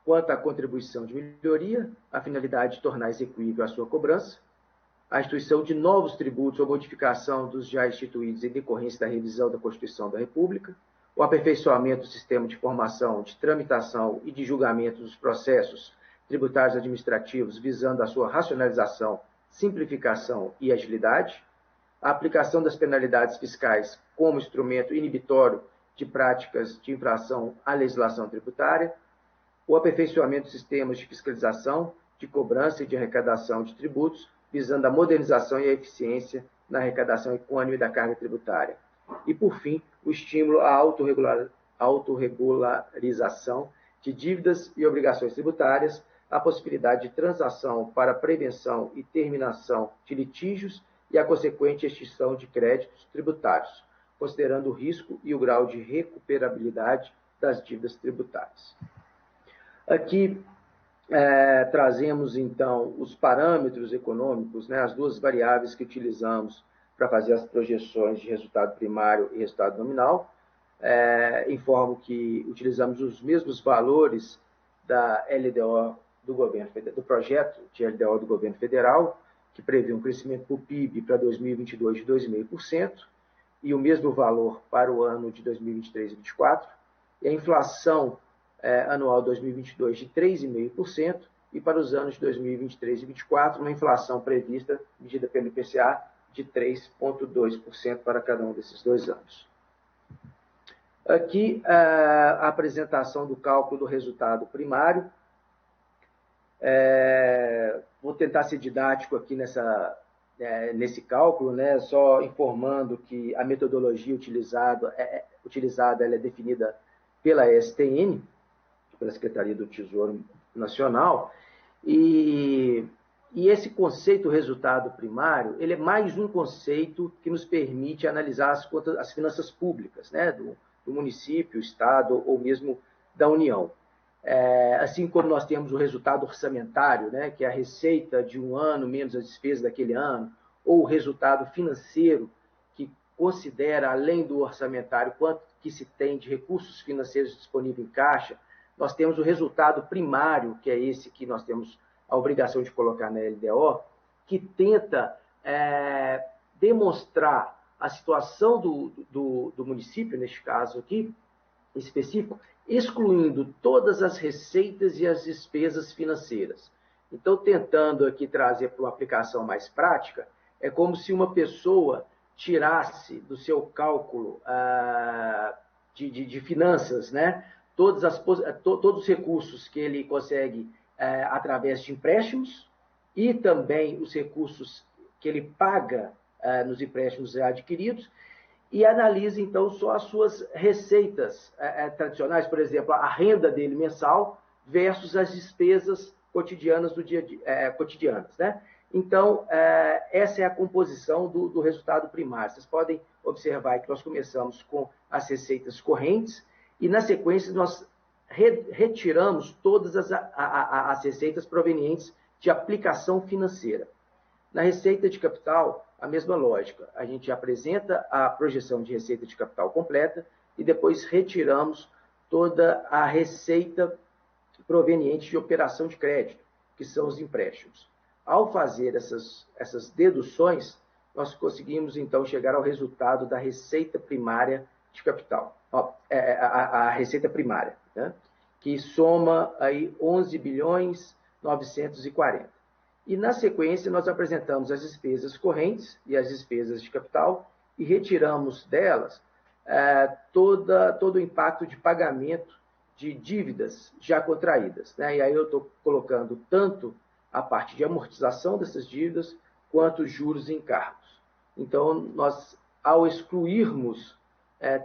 Speaker 7: Quanto à contribuição de melhoria, a finalidade de tornar execuível a sua cobrança, a instituição de novos tributos ou modificação dos já instituídos em decorrência da revisão da Constituição da República, o aperfeiçoamento do sistema de formação, de tramitação e de julgamento dos processos tributários administrativos visando a sua racionalização, simplificação e agilidade, a aplicação das penalidades fiscais como instrumento inibitório de práticas de infração à legislação tributária, o aperfeiçoamento dos sistemas de fiscalização, de cobrança e de arrecadação de tributos, visando a modernização e a eficiência na arrecadação equânime da carga tributária. E, por fim, o estímulo à autorregularização de dívidas e obrigações tributárias, a possibilidade de transação para prevenção e terminação de litígios e a consequente extinção de créditos tributários, considerando o risco e o grau de recuperabilidade das dívidas tributárias. Aqui trazemos, então, os parâmetros econômicos, né, as duas variáveis que utilizamos para fazer as projeções de resultado primário e resultado nominal. Informo que utilizamos os mesmos valores da LDO do projeto de LDO do governo federal, que prevê um crescimento do PIB para 2022 de 2,5%, e o mesmo valor para o ano de 2023 e 2024, e a inflação anual 2022 de 3,5%, e para os anos de 2023 e 2024, uma inflação prevista, medida pelo IPCA, de 3,2% para cada um desses 2 anos. Aqui, a apresentação do cálculo do resultado primário. Vou tentar ser didático aqui nesse cálculo, né? Só informando que a metodologia utilizada ela é definida pela STN, pela Secretaria do Tesouro Nacional, e esse conceito resultado primário, ele é mais um conceito que nos permite analisar as finanças públicas, né? do município, estado ou mesmo da União. Assim como nós temos o resultado orçamentário, né, que é a receita de um ano menos as despesas daquele ano, ou o resultado financeiro, que considera, além do orçamentário, quanto que se tem de recursos financeiros disponíveis em caixa, nós temos o resultado primário, que é esse que nós temos a obrigação de colocar na LDO, que tenta demonstrar a situação do município, neste caso aqui, específico, excluindo todas as receitas e as despesas financeiras. Então, tentando aqui trazer para uma aplicação mais prática, é como se uma pessoa tirasse do seu cálculo de finanças, né, todos os recursos que ele consegue através de empréstimos e também os recursos que ele paga nos empréstimos adquiridos, e analisa, então, só as suas receitas tradicionais, por exemplo, a renda dele mensal versus as despesas cotidianas do dia a dia, cotidianas, né? Então, essa é a composição do resultado primário. Vocês podem observar que nós começamos com as receitas correntes e, na sequência, nós retiramos todas as receitas provenientes de aplicação financeira. Na receita de capital, a mesma lógica. A gente apresenta a projeção de receita de capital completa e depois retiramos toda a receita proveniente de operação de crédito, que são os empréstimos. Ao fazer essas deduções, nós conseguimos, então, chegar ao resultado da receita primária de capital. A receita primária, né? que soma aí 11 bilhões 940. E, na sequência, nós apresentamos as despesas correntes e as despesas de capital e retiramos delas todo o impacto de pagamento de dívidas já contraídas, né? E aí eu estou colocando tanto a parte de amortização dessas dívidas quanto juros e encargos. Então, nós, ao excluirmos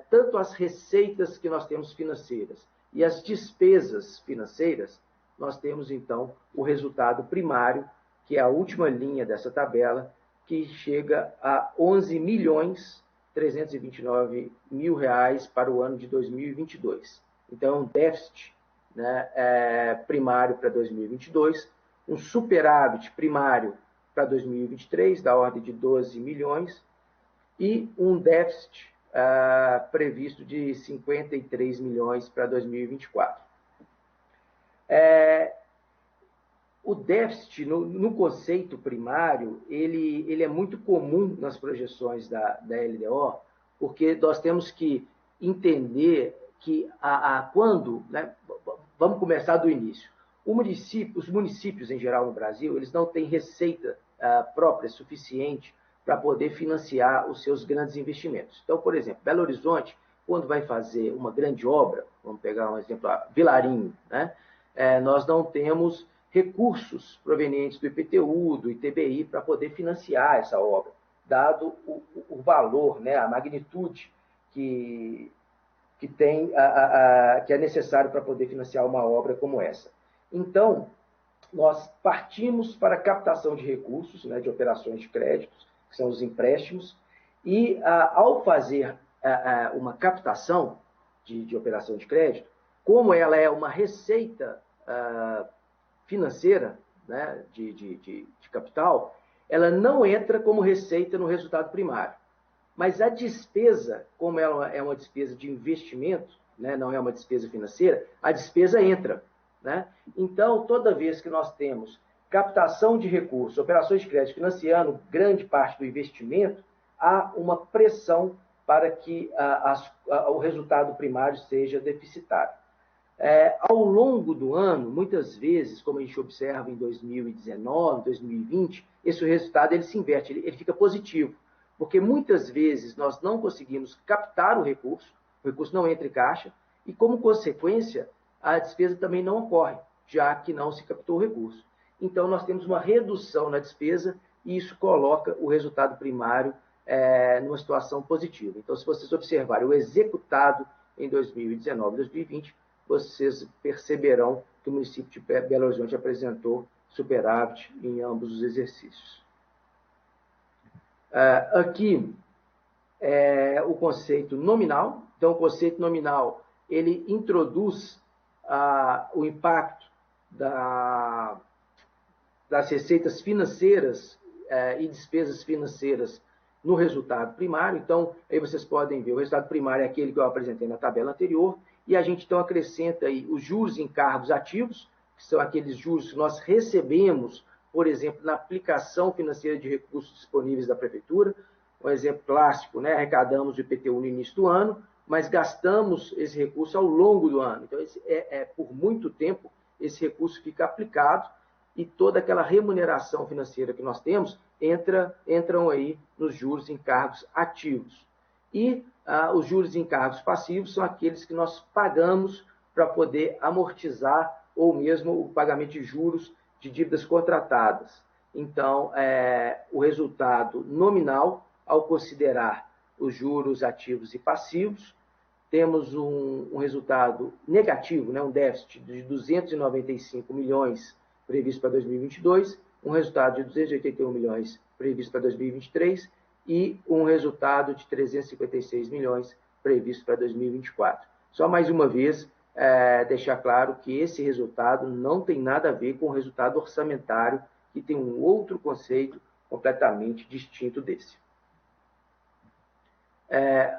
Speaker 7: tanto as receitas que nós temos financeiras e as despesas financeiras, nós temos, então, o resultado primário, que é a última linha dessa tabela, que chega a 11 milhões 329 mil reais para o ano de 2022. Então, um déficit, né, primário para 2022, um superávit primário para 2023, da ordem de 12 milhões, e um déficit previsto de 53 milhões para 2024. O déficit, no conceito primário, ele é muito comum nas projeções da LDO, porque nós temos que entender que quando, né, vamos começar do início, os municípios em geral no Brasil, eles não têm receita própria suficiente para poder financiar os seus grandes investimentos. Então, por exemplo, Belo Horizonte, quando vai fazer uma grande obra, vamos pegar um exemplo, Vilarinho, né, nós não temos recursos provenientes do IPTU, do ITBI, para poder financiar essa obra, dado o valor, né, a magnitude que é necessário para poder financiar uma obra como essa. Então, nós partimos para a captação de recursos, né, de operações de créditos, que são os empréstimos, e ao fazer uma captação de operação de crédito, como ela é uma receita financeira, né, de capital, ela não entra como receita no resultado primário. Mas a despesa, como ela é uma despesa de investimento, né, não é uma despesa financeira, a despesa entra, né? Então, toda vez que nós temos captação de recursos, operações de crédito financiando grande parte do investimento, há uma pressão para que o resultado primário seja deficitário. Ao longo do ano, muitas vezes, como a gente observa em 2019, 2020, esse resultado ele se inverte, ele fica positivo, porque muitas vezes nós não conseguimos captar o recurso não entra em caixa, e como consequência, a despesa também não ocorre, já que não se captou o recurso. Então, nós temos uma redução na despesa e isso coloca o resultado primário numa situação positiva. Então, se vocês observarem o executado em 2019 e 2020, vocês perceberão que o município de Belo Horizonte apresentou superávit em ambos os exercícios. Aqui o conceito nominal. Então, o conceito nominal, ele introduz o impacto das receitas financeiras e despesas financeiras no resultado primário. Então, aí vocês podem ver, o resultado primário é aquele que eu apresentei na tabela anterior, e a gente então acrescenta aí os juros e encargos ativos, que são aqueles juros que nós recebemos, por exemplo, na aplicação financeira de recursos disponíveis da prefeitura. Um exemplo clássico, né? Arrecadamos o IPTU no início do ano, mas gastamos esse recurso ao longo do ano. Então, por muito tempo, esse recurso fica aplicado e toda aquela remuneração financeira que nós temos entram aí nos juros e encargos ativos. E os juros e encargos passivos são aqueles que nós pagamos para poder amortizar ou mesmo o pagamento de juros de dívidas contratadas. Então, o resultado nominal, ao considerar os juros ativos e passivos, temos um resultado negativo, né, um déficit de 295 milhões previsto para 2022, um resultado de 281 milhões previsto para 2023 e um resultado de 356 milhões previsto para 2024. Só mais uma vez, deixar claro que esse resultado não tem nada a ver com o resultado orçamentário, que tem um outro conceito completamente distinto desse.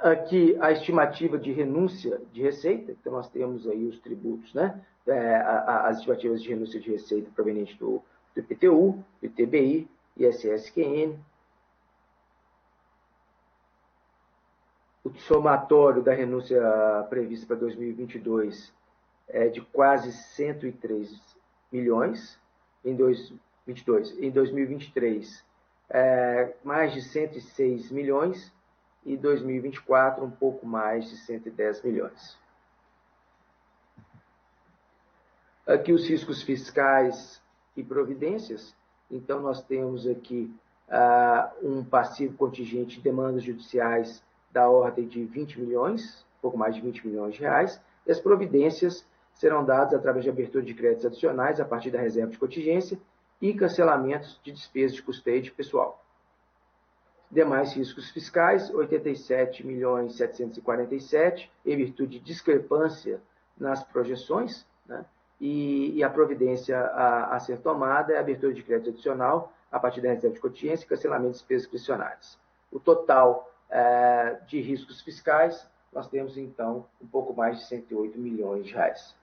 Speaker 7: Aqui a estimativa de renúncia de receita, então nós temos aí os tributos, né? As estimativas de renúncia de receita provenientes do IPTU, do ITBI, ISS-QN, o somatório da renúncia prevista para 2022 de quase 103 milhões em 2022. Em 2023, mais de 106 milhões e 2024 um pouco mais de 110 milhões. Aqui os riscos fiscais e providências. Então, nós temos aqui um passivo contingente de demandas judiciais da ordem de 20 milhões, pouco mais de 20 milhões de reais, e as providências serão dadas através de abertura de créditos adicionais a partir da reserva de contingência e cancelamentos de despesas de custeio de pessoal. Demais riscos fiscais, 87 milhões 747, em virtude de discrepância nas projeções, né? E a providência a ser tomada é a abertura de crédito adicional a partir da reserva de contingência e cancelamento de despesas discricionárias. O total de riscos fiscais, nós temos, então, um pouco mais de 108 milhões de reais.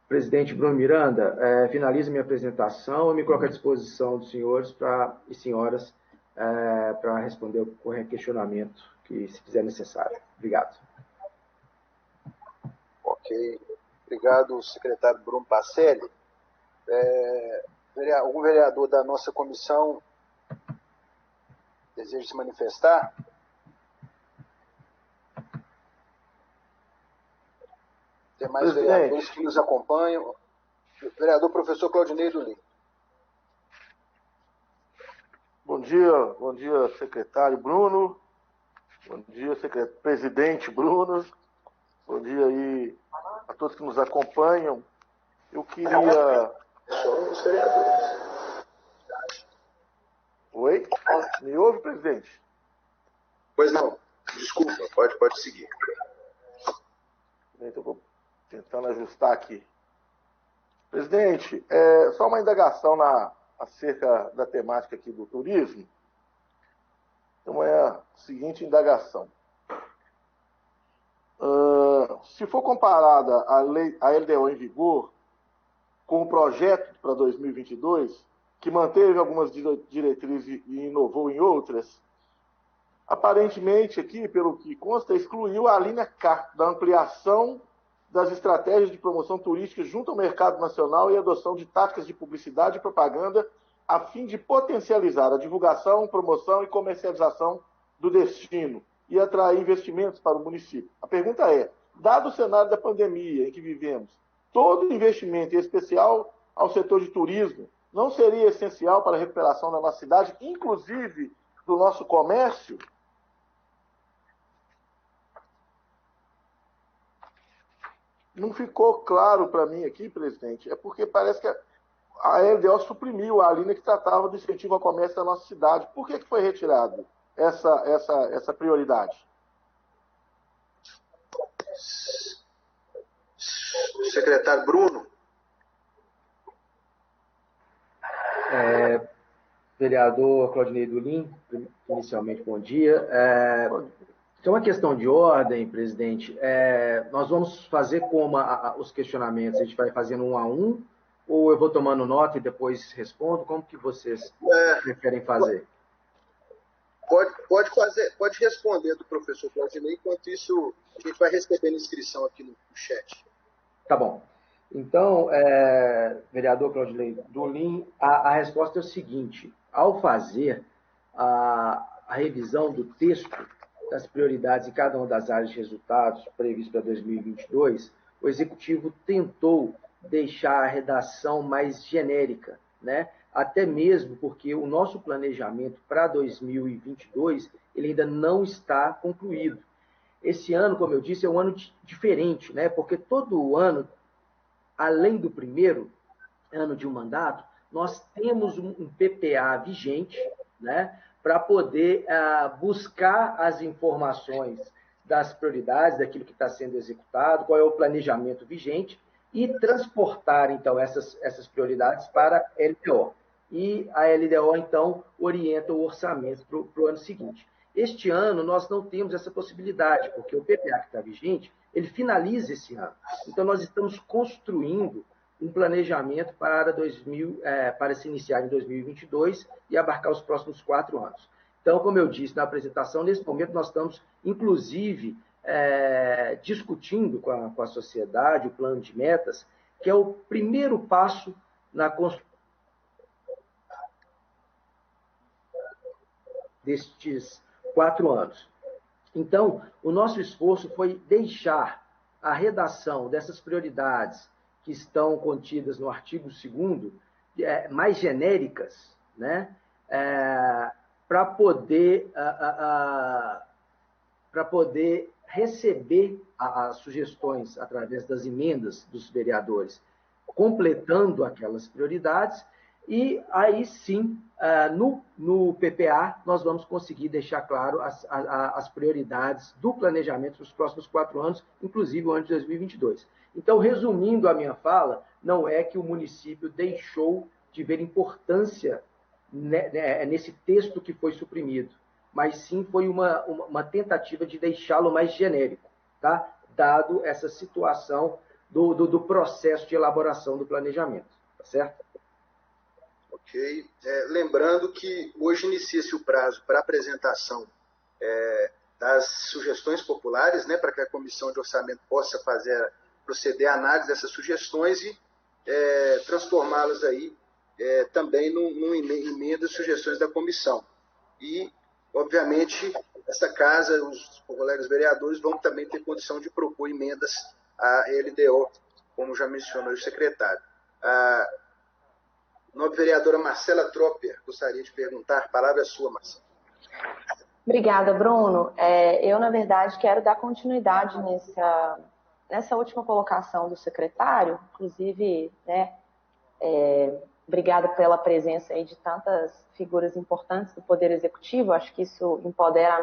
Speaker 7: Presidente Bruno Miranda, finalizo minha apresentação e me coloco à disposição dos senhores e senhoras para responder o questionamento que se fizer necessário. Obrigado.
Speaker 1: Ok. Obrigado, secretário Bruno Pacelli. Algum vereador da nossa comissão deseja se manifestar? Tem mais vereadores que nos acompanham. Vereador professor Claudinei Dulim.
Speaker 2: Bom dia, secretário Bruno. Bom dia, presidente Bruno. Bom dia aí a todos que nos acompanham. Eu queria...
Speaker 1: São os vereadores.
Speaker 2: Oi? Me ouve, presidente?
Speaker 1: Pois não. Desculpa, pode seguir.
Speaker 2: Então, vou tentando ajustar aqui. Presidente, só uma indagação acerca da temática aqui do turismo. Então, é a seguinte indagação. Se for comparada a LDO em vigor com o projeto para 2022, que manteve algumas diretrizes e inovou em outras, aparentemente aqui, pelo que consta, excluiu a linha K da ampliação das estratégias de promoção turística junto ao mercado nacional e adoção de táticas de publicidade e propaganda a fim de potencializar a divulgação, promoção e comercialização do destino e atrair investimentos para o município. A pergunta é, dado o cenário da pandemia em que vivemos, todo investimento, em especial ao setor de turismo, não seria essencial para a recuperação da nossa cidade, inclusive do nosso comércio? Não ficou claro para mim aqui, presidente, é porque parece que a LDO suprimiu a linha que tratava do incentivo ao comércio da nossa cidade. Por que foi retirado essa prioridade?
Speaker 1: Secretário Bruno.
Speaker 7: Vereador Claudinei Dulim, inicialmente, bom dia. Então, uma questão de ordem, presidente. Nós vamos fazer como os questionamentos? A gente vai fazendo um a um, ou eu vou tomando nota e depois respondo? Como que vocês preferem fazer?
Speaker 1: Pode responder do professor Claudinei, enquanto isso a gente vai recebendo inscrição aqui no chat.
Speaker 7: Tá bom. Então, vereador Claudinei Dulim, a resposta é o seguinte: ao fazer a revisão do texto das prioridades em cada uma das áreas de resultados previstas para 2022, o Executivo tentou deixar a redação mais genérica, né? Até mesmo porque o nosso planejamento para 2022 ele ainda não está concluído. Esse ano, como eu disse, é um ano diferente, né? Porque todo ano, além do primeiro ano de um mandato, nós temos um PPA vigente, né? Para poder buscar as informações das prioridades, daquilo que está sendo executado, qual é o planejamento vigente, e transportar, então, essas prioridades para a LDO. E a LDO, então, orienta o orçamento para o ano seguinte. Este ano, nós não temos essa possibilidade, porque o PPA que está vigente, ele finaliza esse ano. Então, nós estamos construindo um planejamento para se iniciar em 2022 e abarcar os próximos 4 anos. Então, como eu disse na apresentação, nesse momento nós estamos, inclusive, discutindo com a sociedade o plano de metas, que é o primeiro passo na construção destes 4 anos. Então, o nosso esforço foi deixar a redação dessas prioridades que estão contidas no artigo 2º mais genéricas, né, para poder receber as sugestões através das emendas dos vereadores, completando aquelas prioridades, e aí sim, no PPA, nós vamos conseguir deixar claro as prioridades do planejamento dos próximos 4 anos, inclusive o ano de 2022. Então, resumindo a minha fala, não é que o município deixou de ver importância nesse texto que foi suprimido, mas sim foi uma tentativa de deixá-lo mais genérico, tá? Dado essa situação do processo de elaboração do planejamento, tá certo?
Speaker 1: Ok. Lembrando que hoje inicia-se o prazo para apresentação das sugestões populares, né, para que a Comissão de Orçamento possa proceder à análise dessas sugestões e transformá-las aí também numa emenda e sugestões da comissão. E, obviamente, essa casa, os colegas vereadores vão também ter condição de propor emendas à LDO, como já mencionou o secretário. A nova vereadora Marcela Tropper gostaria de perguntar. A palavra é sua, Marcela.
Speaker 8: Obrigada, Bruno. Eu, na verdade, quero dar continuidade nessa última colocação do secretário, inclusive, né, obrigada pela presença aí de tantas figuras importantes do Poder Executivo. Acho que isso empodera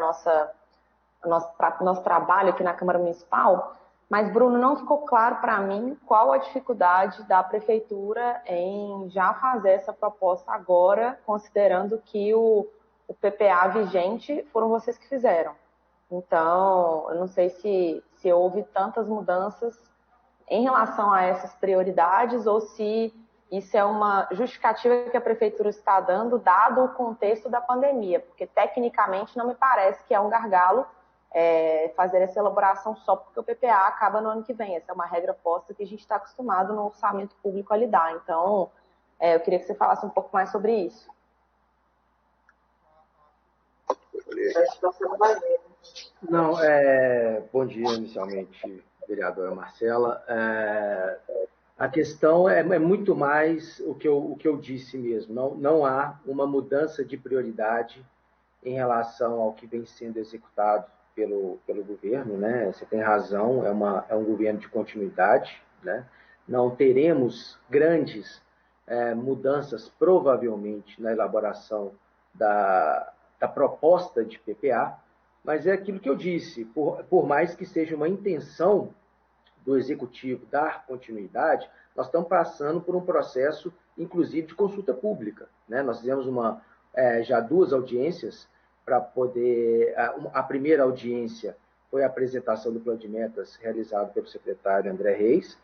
Speaker 8: o nosso trabalho aqui na Câmara Municipal. Mas, Bruno, não ficou claro para mim qual a dificuldade da Prefeitura em já fazer essa proposta agora, considerando que o PPA vigente foram vocês que fizeram. Então, eu não sei se houve tantas mudanças em relação a essas prioridades ou se isso é uma justificativa que a Prefeitura está dando, dado o contexto da pandemia, porque tecnicamente não me parece que é um gargalo fazer essa elaboração só porque o PPA acaba no ano que vem. Essa é uma regra posta que a gente está acostumado no orçamento público a lidar. Então, eu queria que você falasse um pouco mais sobre isso.
Speaker 7: Não, bom dia, inicialmente, vereadora Marcela. A questão é muito mais o que eu disse mesmo. Não há uma mudança de prioridade em relação ao que vem sendo executado pelo governo, né? Você tem razão, é um governo de continuidade, né? Não teremos grandes mudanças, provavelmente, na elaboração da proposta de PPA, mas é aquilo que eu disse, por mais que seja uma intenção do Executivo dar continuidade, nós estamos passando por um processo, inclusive, de consulta pública, né? Nós fizemos já 2 audiências para poder... A primeira audiência foi a apresentação do plano de metas realizado pelo secretário André Reis.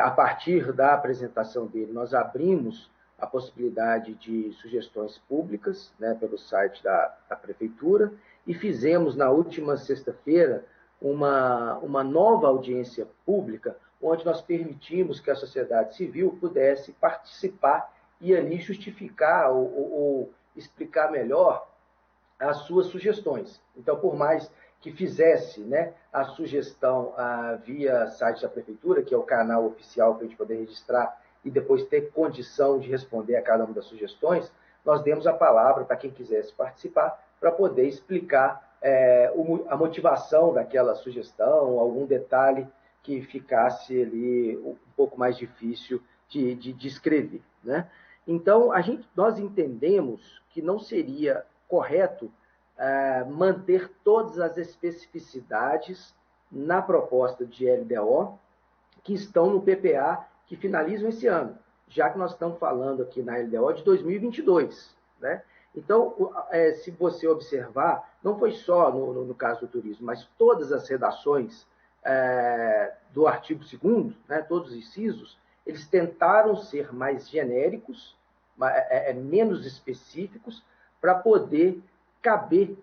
Speaker 7: A partir da apresentação dele, nós abrimos a possibilidade de sugestões públicas, né, pelo site da Prefeitura, e fizemos, na última sexta-feira, uma nova audiência pública, onde nós permitimos que a sociedade civil pudesse participar e ali justificar ou explicar melhor as suas sugestões. Então, por mais que fizesse, né, a sugestão via site da Prefeitura, que é o canal oficial para a gente poder registrar e depois ter condição de responder a cada uma das sugestões, nós demos a palavra para quem quisesse participar, para poder explicar a motivação daquela sugestão, algum detalhe que ficasse ali um pouco mais difícil de escrever, né? Então, nós entendemos que não seria correto manter todas as especificidades na proposta de LDO que estão no PPA, que finalizam esse ano, já que nós estamos falando aqui na LDO de 2022, né? Então, se você observar, não foi só no caso do turismo, mas todas as redações do artigo 2º, né, todos os incisos, eles tentaram ser mais genéricos, menos específicos, para poder caber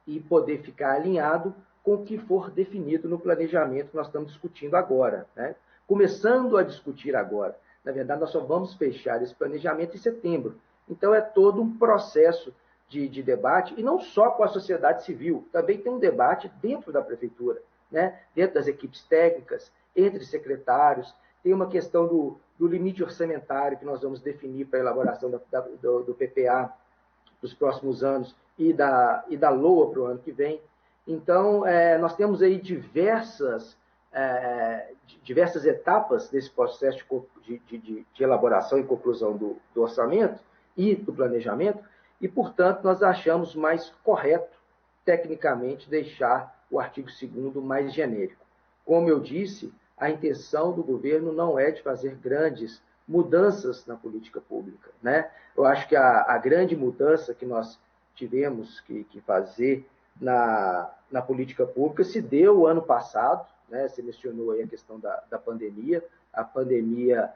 Speaker 7: e poder ficar alinhado com o que for definido no planejamento que nós estamos discutindo agora, né? Começando a discutir agora. Na verdade, nós só vamos fechar esse planejamento em setembro. Então, é todo um processo de debate, e não só com a sociedade civil, também tem um debate dentro da prefeitura, né? Dentro das equipes técnicas, entre secretários, tem uma questão do limite orçamentário que nós vamos definir para a elaboração do PPA dos próximos anos e da LOA para o ano que vem. Então, nós temos aí diversas etapas desse processo de elaboração e conclusão do orçamento e do planejamento, e, portanto, nós achamos mais correto, tecnicamente, deixar o artigo 2º mais genérico. Como eu disse, a intenção do governo não é de fazer grandes mudanças na política pública, né? Eu acho que a grande mudança que nós tivemos que fazer na política pública se deu ano passado, né? Você mencionou aí a questão da pandemia. A pandemia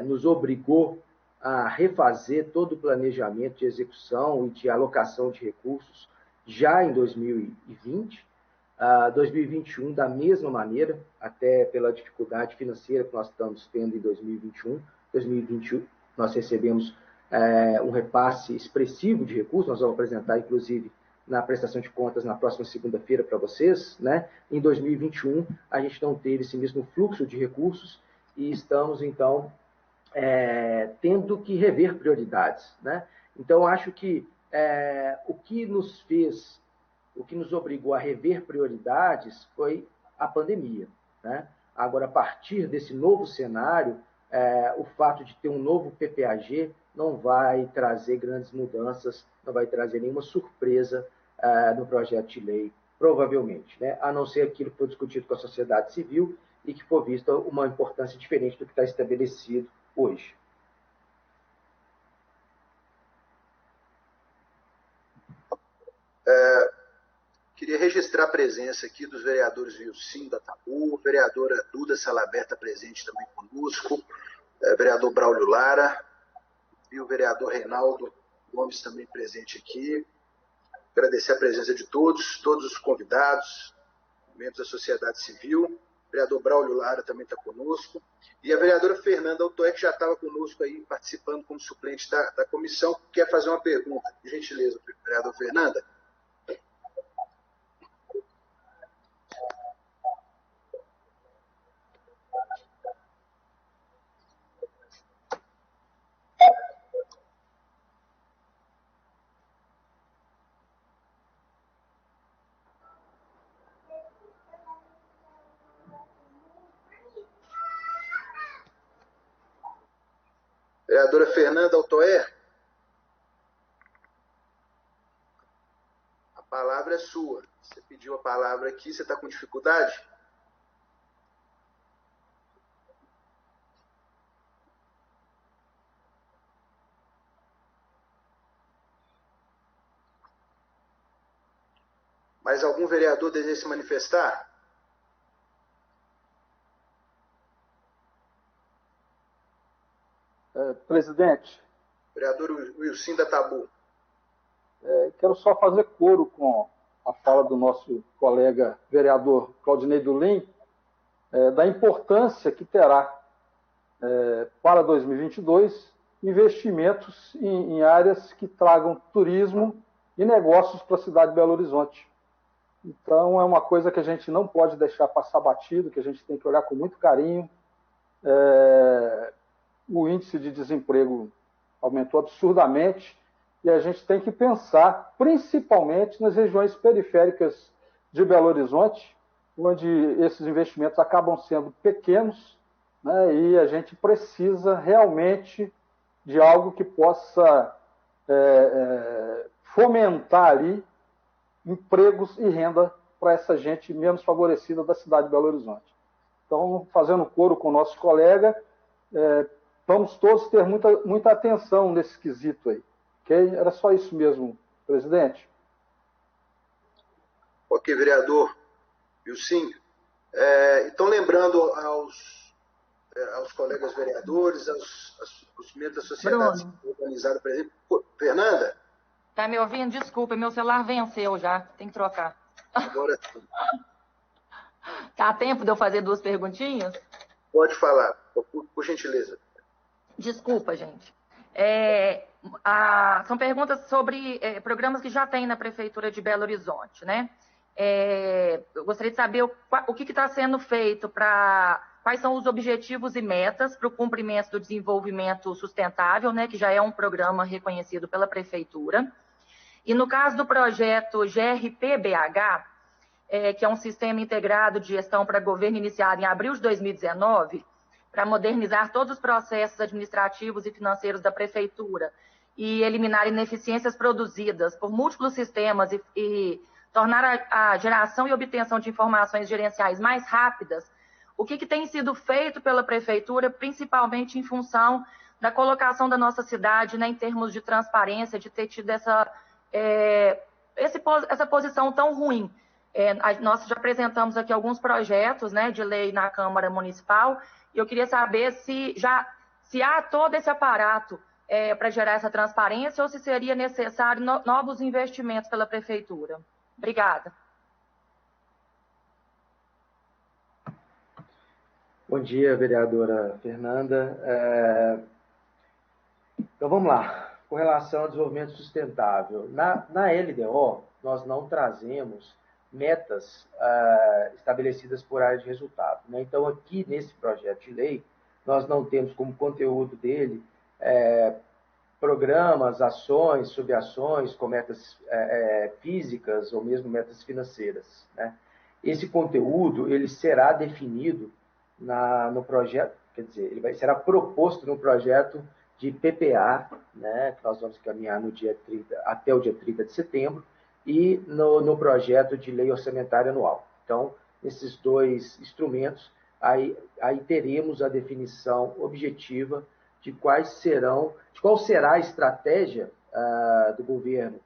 Speaker 7: nos obrigou a refazer todo o planejamento de execução e de alocação de recursos já em 2020. 2021, da mesma maneira, até pela dificuldade financeira que nós estamos tendo em 2021. 2021, nós recebemos um repasse expressivo de recursos, nós vamos apresentar, inclusive, na prestação de contas na próxima segunda-feira para vocês, né? Em 2021, a gente não teve esse mesmo fluxo de recursos e estamos, então, tendo que rever prioridades, né? Então, acho que o que nos obrigou a rever prioridades foi a pandemia, né? Agora, a partir desse novo cenário, o fato de ter um novo PPAG não vai trazer grandes mudanças, não vai trazer nenhuma surpresa no projeto de lei, provavelmente, né? A não ser aquilo que foi discutido com a sociedade civil e que for visto uma importância diferente do que está estabelecido hoje.
Speaker 1: Queria registrar a presença aqui dos vereadores Wilson da Tabu, vereadora Duda Salaberta presente também conosco, vereador Braulio Lara e o vereador Reinaldo Gomes também presente aqui. Agradecer a presença de todos os convidados, membros da sociedade civil. O vereador Braulio Lara também está conosco. E a vereadora Fernanda Altoé, que já estava conosco aí, participando como suplente da comissão, quer fazer uma pergunta. Por gentileza, vereador Fernanda. Vereadora Fernanda Altoé, a palavra é sua. Você pediu a palavra aqui, você está com dificuldade? Mais algum vereador deseja se manifestar?
Speaker 9: Presidente.
Speaker 1: Vereador Wilson da Tabu.
Speaker 9: Quero só fazer coro com a fala do nosso colega vereador Claudinei Dulim, da importância que terá para 2022 investimentos em áreas que tragam turismo e negócios para a cidade de Belo Horizonte. Então, é uma coisa que a gente não pode deixar passar batido, que a gente tem que olhar com muito carinho. O índice de desemprego aumentou absurdamente e a gente tem que pensar principalmente nas regiões periféricas de Belo Horizonte, onde esses investimentos acabam sendo pequenos, né, e a gente precisa realmente de algo que possa fomentar ali empregos e renda para essa gente menos favorecida da cidade de Belo Horizonte. Então, fazendo coro com o nosso colega, vamos todos ter muita atenção nesse quesito aí. Okay? Era só isso mesmo, presidente.
Speaker 1: Ok, vereador Wilson. Então, lembrando aos colegas vereadores, aos membros da sociedade organizada, por exemplo. Fernanda,
Speaker 3: Tá me ouvindo? Desculpa, meu celular venceu já. Tem que trocar.
Speaker 1: Agora sim.
Speaker 3: Tá a tempo de eu fazer 2 perguntinhas?
Speaker 1: Pode falar, por gentileza.
Speaker 3: Desculpa, gente. São perguntas sobre programas que já tem na Prefeitura de Belo Horizonte, né? Eu gostaria de saber o que está sendo feito quais são os objetivos e metas para o cumprimento do desenvolvimento sustentável, né? Que já é um programa reconhecido pela Prefeitura. E no caso do projeto GRP-BH, que é um sistema integrado de gestão para governo iniciado em abril de 2019, para modernizar todos os processos administrativos e financeiros da Prefeitura e eliminar ineficiências produzidas por múltiplos sistemas e tornar a geração e obtenção de informações gerenciais mais rápidas, o que tem sido feito pela Prefeitura, principalmente em função da colocação da nossa cidade, né, em termos de transparência, de ter tido essa posição tão ruim. Nós já apresentamos aqui alguns projetos, né, de lei na Câmara Municipal, e eu queria saber se há todo esse aparato para gerar essa transparência ou se seria necessário novos investimentos pela Prefeitura. Obrigada.
Speaker 7: Bom dia, vereadora Fernanda. Então, vamos lá. Com relação ao desenvolvimento sustentável, na LDO, nós não trazemos metas estabelecidas por área de resultado, né? Então, aqui nesse projeto de lei, nós não temos como conteúdo dele programas, ações, subações com metas físicas ou mesmo metas financeiras, né? Esse conteúdo ele será definido no projeto, quer dizer, será proposto no projeto de PPA, né, que nós vamos caminhar no dia 30, até o dia 30 de setembro, e no projeto de lei orçamentária anual. Então, esses 2 instrumentos, aí teremos a definição objetiva de qual será a estratégia do governo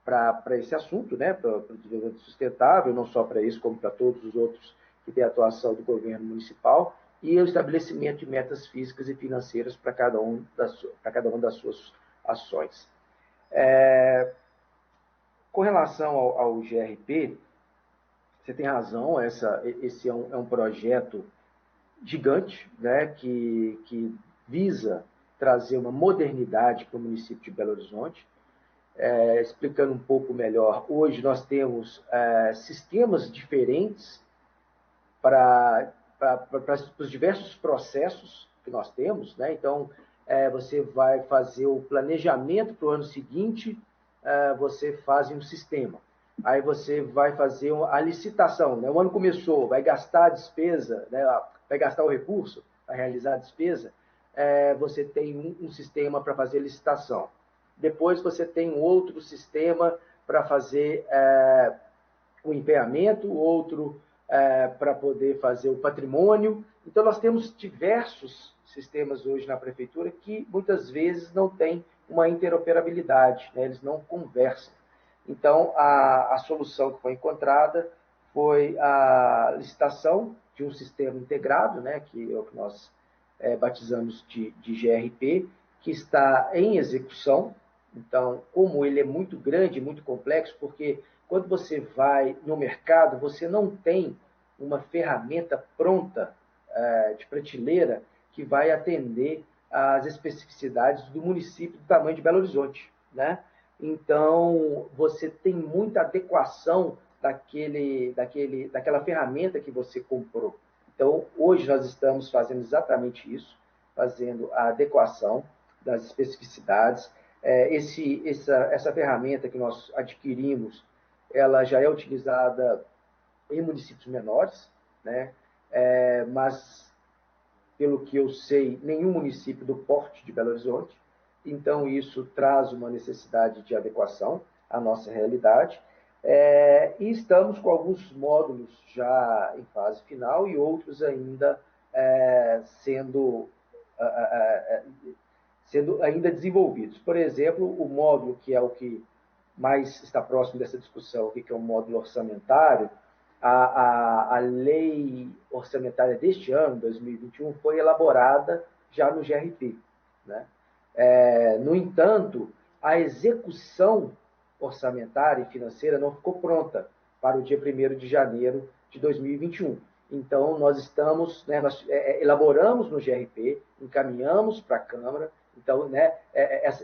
Speaker 7: para esse assunto, né, para o desenvolvimento sustentável, não só para isso, como para todos os outros que têm atuação do governo municipal, e o estabelecimento de metas físicas e financeiras para cada uma das suas ações. Com relação ao GRP, você tem razão, esse é um projeto gigante, né, que visa trazer uma modernidade para o município de Belo Horizonte. Explicando um pouco melhor, hoje nós temos sistemas diferentes para os diversos processos que nós temos, né? Então, você vai fazer o planejamento para o ano seguinte, você faz um sistema. Aí você vai fazer a licitação, né? O ano começou, vai gastar a despesa, né? Vai gastar o recurso para realizar a despesa, você tem um sistema para fazer licitação. Depois você tem um outro sistema para fazer o empenhamento, outro para poder fazer o patrimônio. Então, nós temos diversos sistemas hoje na Prefeitura que muitas vezes não têm uma interoperabilidade, né? Eles não conversam. Então, a solução que foi encontrada foi a licitação de um sistema integrado, né? Que é o que nós batizamos de GRP, que está em execução. Então, como ele é muito grande, muito complexo, porque quando você vai no mercado, você não tem uma ferramenta pronta de prateleira que vai atender às especificidades do município do tamanho de Belo Horizonte, né? Então, você tem muita adequação daquela ferramenta que você comprou. Então, hoje nós estamos fazendo exatamente isso, fazendo a adequação das especificidades. Essa ferramenta que nós adquirimos, ela já é utilizada em municípios menores, né? Mas, pelo que eu sei, nenhum município do porte de Belo Horizonte. Então, isso traz uma necessidade de adequação à nossa realidade. E estamos com alguns módulos já em fase final e outros ainda sendo ainda desenvolvidos. Por exemplo, o módulo que é o que mais está próximo dessa discussão, que é o módulo orçamentário, a lei orçamentária deste ano, 2021, foi elaborada já no GRP, né? No entanto, a execução orçamentária e financeira não ficou pronta para o dia 1º de janeiro de 2021. Então, nós estamos, nós elaboramos no GRP, encaminhamos para a Câmara, então,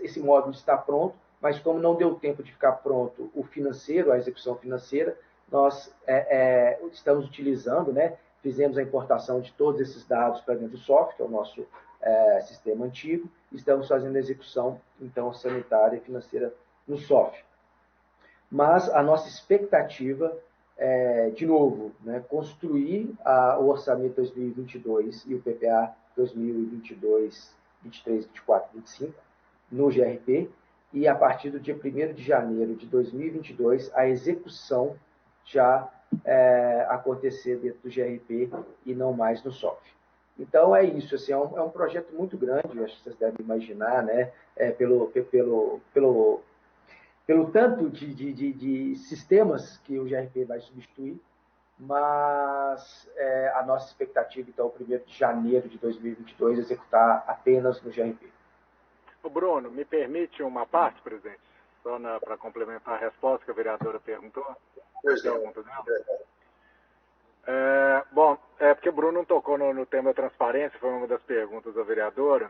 Speaker 7: esse módulo está pronto, mas como não deu tempo de ficar pronto o financeiro, a execução financeira, nós estamos utilizando, fizemos a importação de todos esses dados para dentro do SOF, que é o nosso sistema antigo, e estamos fazendo a execução, então, sanitária e financeira no SOF. Mas a nossa expectativa é, de novo, construir o orçamento 2022 e o PPA 2022, 23, 24, 25 no GRP, e a partir do dia 1º de janeiro de 2022, a execução já acontecer dentro do GRP e não mais no SOF. Então, é isso. Assim, é um projeto muito grande, acho que vocês devem imaginar, pelo tanto de sistemas que o GRP vai substituir, mas a nossa expectativa, então, 1º de janeiro de 2022, executar apenas no GRP.
Speaker 10: O Bruno, me permite uma parte, presidente? Só para complementar a resposta que a vereadora perguntou.
Speaker 1: Pois é.
Speaker 10: Bom, porque o Bruno não tocou no tema da transparência, foi uma das perguntas da vereadora.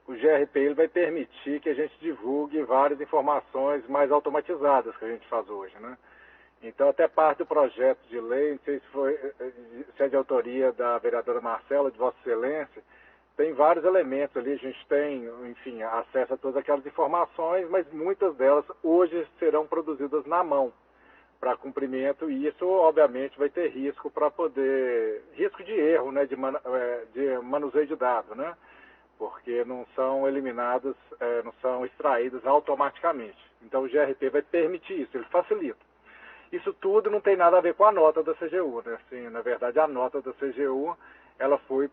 Speaker 10: O GRP ele vai permitir que a gente divulgue várias informações mais automatizadas que a gente faz hoje, Então, até parte do projeto de lei, não sei se é de autoria da vereadora Marcela, de Vossa Excelência, tem vários elementos ali, a gente tem, enfim, acesso a todas aquelas informações, mas muitas delas hoje serão produzidas na mão para cumprimento, e isso, obviamente, vai ter risco risco de erro, de manuseio de dados, porque não são eliminados, não são extraídos automaticamente. Então, o GRP vai permitir isso, ele facilita. Isso tudo não tem nada a ver com a nota da CGU, Assim, na verdade, a nota da CGU, ela foi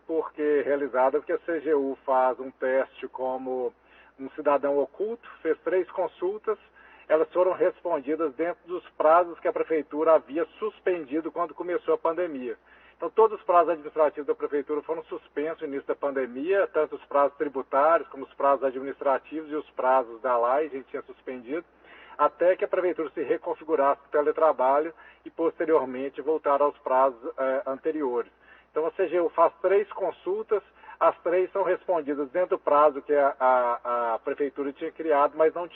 Speaker 10: realizada porque a CGU faz um teste como um cidadão oculto, fez 3 consultas, elas foram respondidas dentro dos prazos que a Prefeitura havia suspendido quando começou a pandemia. Então, todos os prazos administrativos da Prefeitura foram suspensos no início da pandemia, tanto os prazos tributários, como os prazos administrativos e os prazos da LAI, a gente tinha suspendido, até que a Prefeitura se reconfigurasse para o teletrabalho e, posteriormente, voltar aos prazos anteriores. Então, a CGU faz 3 consultas, as 3 são respondidas dentro do prazo que a Prefeitura tinha criado, mas não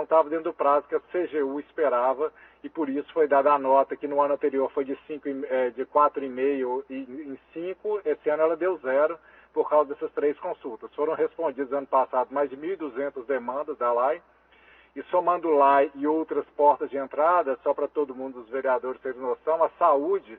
Speaker 10: estava dentro do prazo que a CGU esperava, e por isso foi dada a nota que no ano anterior foi de 4,5 em 5, esse ano ela deu 0 por causa dessas 3 consultas. Foram respondidas ano passado mais de 1.200 demandas da LAI, e somando LAI e outras portas de entrada, só para todo mundo, os vereadores terem noção, a saúde,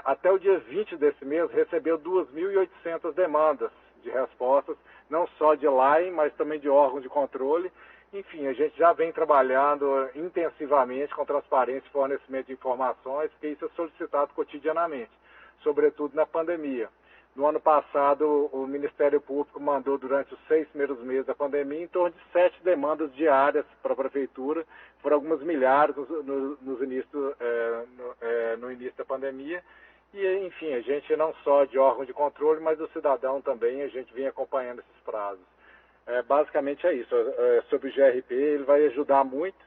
Speaker 10: até o dia 20 desse mês, recebeu 2.800 demandas de respostas, não só de LAI, mas também de órgãos de controle. Enfim, a gente já vem trabalhando intensivamente com transparência e fornecimento de informações, porque isso é solicitado cotidianamente, sobretudo na pandemia. No ano passado, o Ministério Público mandou, durante os 6 primeiros meses da pandemia, em torno de 7 demandas diárias para a Prefeitura, foram algumas milhares no início da pandemia. E, enfim, a gente não só de órgão de controle, mas do cidadão também, a gente vem acompanhando esses prazos. Basicamente é isso. Sobre o GRP, ele vai ajudar muito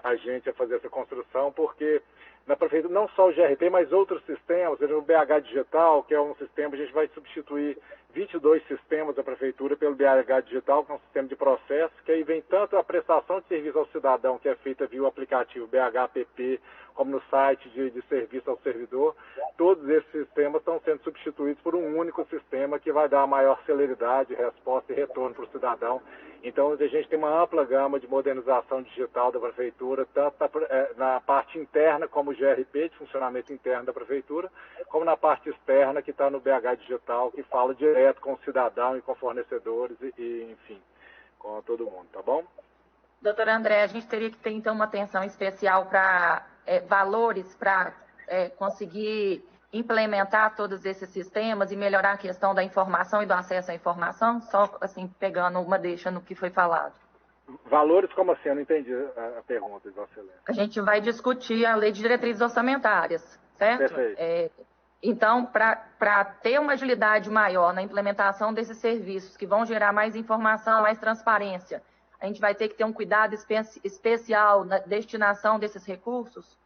Speaker 10: a gente a fazer essa construção, porque na Prefeitura, não só o GRP, mas outros sistemas, o BH Digital, que é um sistema, a gente vai substituir 22 sistemas da Prefeitura pelo BH Digital, que é um sistema de processo, que aí vem tanto a prestação de serviço ao cidadão, que é feita via o aplicativo BHPP, como no site de serviço ao servidor. Todos esses sistemas estão sendo substituídos por um único sistema que vai dar maior celeridade, resposta e retorno para o cidadão. Então, a gente tem uma ampla gama de modernização digital da Prefeitura, tanto na parte interna, como o GRP, de funcionamento interno da Prefeitura, como na parte externa, que está no BH Digital, que fala direto com o cidadão e com fornecedores e enfim, com todo mundo, tá bom?
Speaker 3: Doutor André, a gente teria que ter, então, uma atenção especial para valores, para conseguir implementar todos esses sistemas e melhorar a questão da informação e do acesso à informação? Só, assim, pegando uma deixa no que foi falado.
Speaker 10: Valores como assim? Eu não entendi a pergunta, Vossa Excelência.
Speaker 3: A gente vai discutir a Lei de Diretrizes Orçamentárias, certo?
Speaker 10: Perfeito.
Speaker 3: Então, para ter uma agilidade maior na implementação desses serviços, que vão gerar mais informação, mais transparência, a gente vai ter que ter um cuidado especial na destinação desses recursos?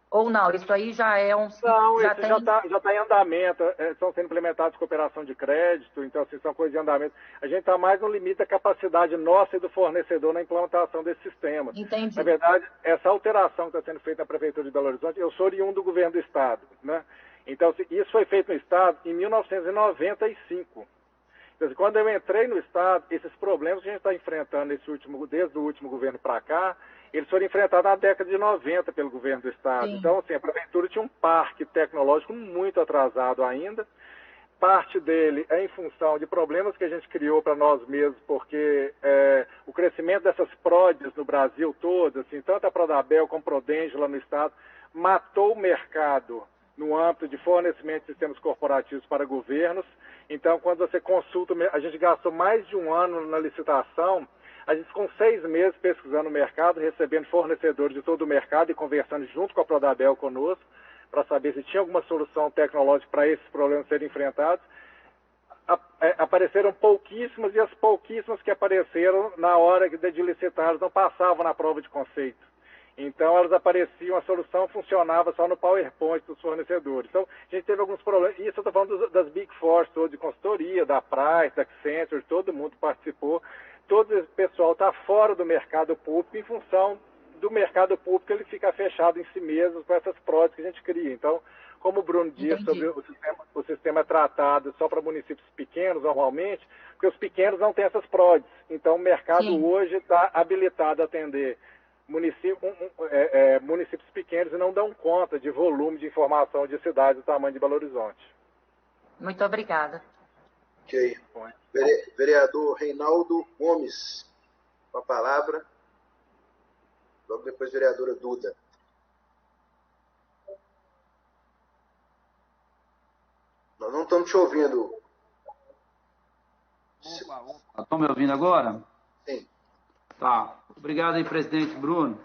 Speaker 3: Ou não? Isso aí já é um...
Speaker 10: Não, já está em andamento, estão sendo implementados cooperação de crédito, então assim, são coisas em andamento. A gente está mais no limite da capacidade nossa e do fornecedor na implantação desse sistema.
Speaker 3: Entendi.
Speaker 10: Na verdade, essa alteração que está sendo feita na Prefeitura de Belo Horizonte, eu sou oriundo do governo do Estado, né? Então, isso foi feito no Estado em 1995. Então, quando eu entrei no Estado, esses problemas que a gente está enfrentando desde o último governo para cá, eles foram enfrentados na década de 90 pelo governo do Estado. Sim. Então, assim, a Prefeitura tinha um parque tecnológico muito atrasado ainda. Parte dele é em função de problemas que a gente criou para nós mesmos, porque o crescimento dessas PRODs no Brasil todo, assim, tanto a Prodabel como a Prodenge lá no Estado, matou o mercado no âmbito de fornecimento de sistemas corporativos para governos. Então, quando você consulta, a gente gastou mais de um ano na licitação, a gente com 6 meses pesquisando o mercado, recebendo fornecedores de todo o mercado e conversando junto com a Prodabel conosco, para saber se tinha alguma solução tecnológica para esses problemas serem enfrentados. Apareceram pouquíssimas, e as pouquíssimas que apareceram na hora de licitar não passavam na prova de conceito. Então, elas apareciam, a solução funcionava só no PowerPoint dos fornecedores. Então, a gente teve alguns problemas. Isso eu estou falando das Big Four, todas de consultoria, da Price, da Accenture, todo mundo participou. Todo esse pessoal está fora do mercado público em função do mercado público ele fica fechado em si mesmo com essas PRODs que a gente cria. Então, como o Bruno disse sobre o sistema é tratado só para municípios pequenos, normalmente, porque os pequenos não têm essas PRODs. Então, o mercado hoje está habilitado a atender municípios pequenos e não dão conta de volume de informação de cidades do tamanho de Belo Horizonte.
Speaker 3: Muito obrigada.
Speaker 1: Ok. Vereador Reinaldo Gomes, com a palavra. Logo depois, vereadora Duda. Nós não estamos te ouvindo.
Speaker 11: Estão me ouvindo agora?
Speaker 1: Sim.
Speaker 11: Tá. Obrigado aí, presidente Bruno,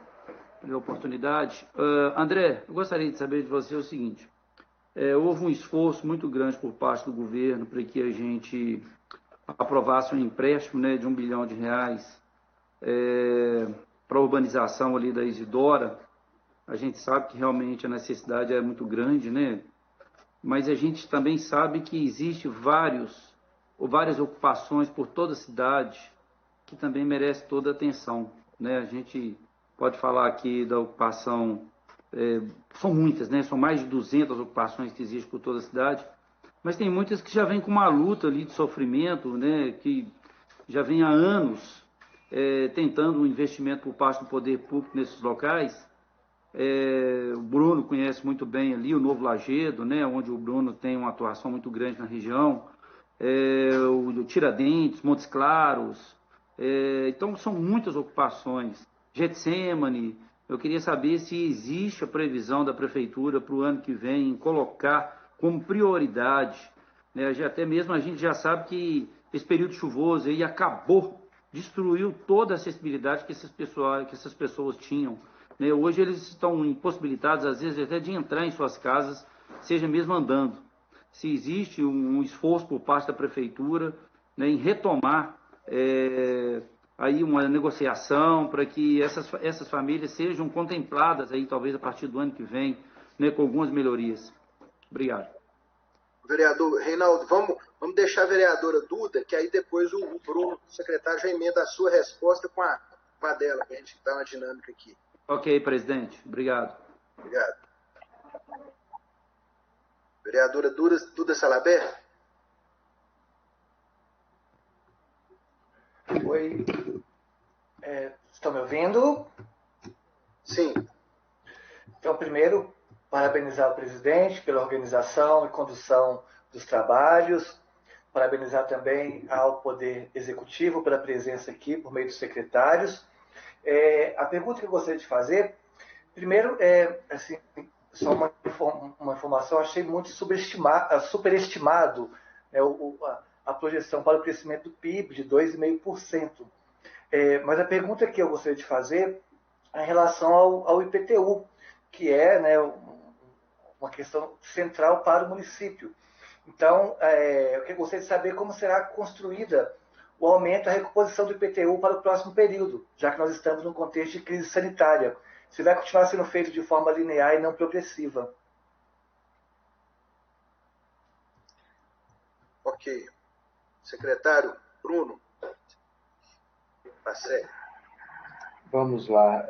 Speaker 11: pela oportunidade. André, eu gostaria de saber de você o seguinte. Houve um esforço muito grande por parte do governo para que a gente aprovasse um empréstimo, né, de R$1 bilhão para a urbanização ali da Isidora. A gente sabe que realmente a necessidade é muito grande, né? Mas a gente também sabe que existe várias ocupações por toda a cidade que também merece toda a atenção, né? A gente pode falar aqui da ocupação, são muitas, né? São mais de 200 ocupações que existem por toda a cidade, mas tem muitas que já vêm com uma luta ali de sofrimento, né? Que já vem há anos tentando um investimento por parte do poder público nesses locais. O Bruno conhece muito bem ali o Novo Lagedo, né? Onde o Bruno tem uma atuação muito grande na região, o Tiradentes, Montes Claros. Então, são muitas ocupações. Getsemane, eu queria saber se existe a previsão da Prefeitura para o ano que vem colocar como prioridade, né? Até mesmo a gente já sabe que esse período chuvoso aí destruiu toda a acessibilidade que essas pessoas tinham, né? Hoje eles estão impossibilitados, às vezes, até de entrar em suas casas, seja mesmo andando. Se existe um esforço por parte da Prefeitura, né, em retomar aí uma negociação para que essas famílias sejam contempladas aí talvez a partir do ano que vem, né, com algumas melhorias. Obrigado.
Speaker 1: Vereador Reinaldo, vamos deixar a vereadora Duda, que aí depois o Bruno, o secretário, já emenda a sua resposta com a dela, para a gente dar uma dinâmica aqui.
Speaker 11: Ok, presidente. Obrigado.
Speaker 1: Obrigado. Vereadora Duda Salabert.
Speaker 12: Oi. Estão me ouvindo?
Speaker 1: Sim.
Speaker 12: Então, primeiro, parabenizar o presidente pela organização e condução dos trabalhos, parabenizar também ao Poder Executivo pela presença aqui, por meio dos secretários. A pergunta que eu gostaria de fazer, primeiro, assim, só uma informação, eu achei muito superestimado, né, a projeção para o crescimento do PIB de 2,5%. Mas a pergunta que eu gostaria de fazer é em relação ao IPTU, que é, né, uma questão central para o município. Então, eu gostaria de saber como será construída o aumento, a recomposição do IPTU para o próximo período, já que nós estamos num contexto de crise sanitária. Se vai continuar sendo feito de forma linear e não progressiva.
Speaker 1: Ok. Secretário Bruno Pacelli.
Speaker 7: Vamos lá.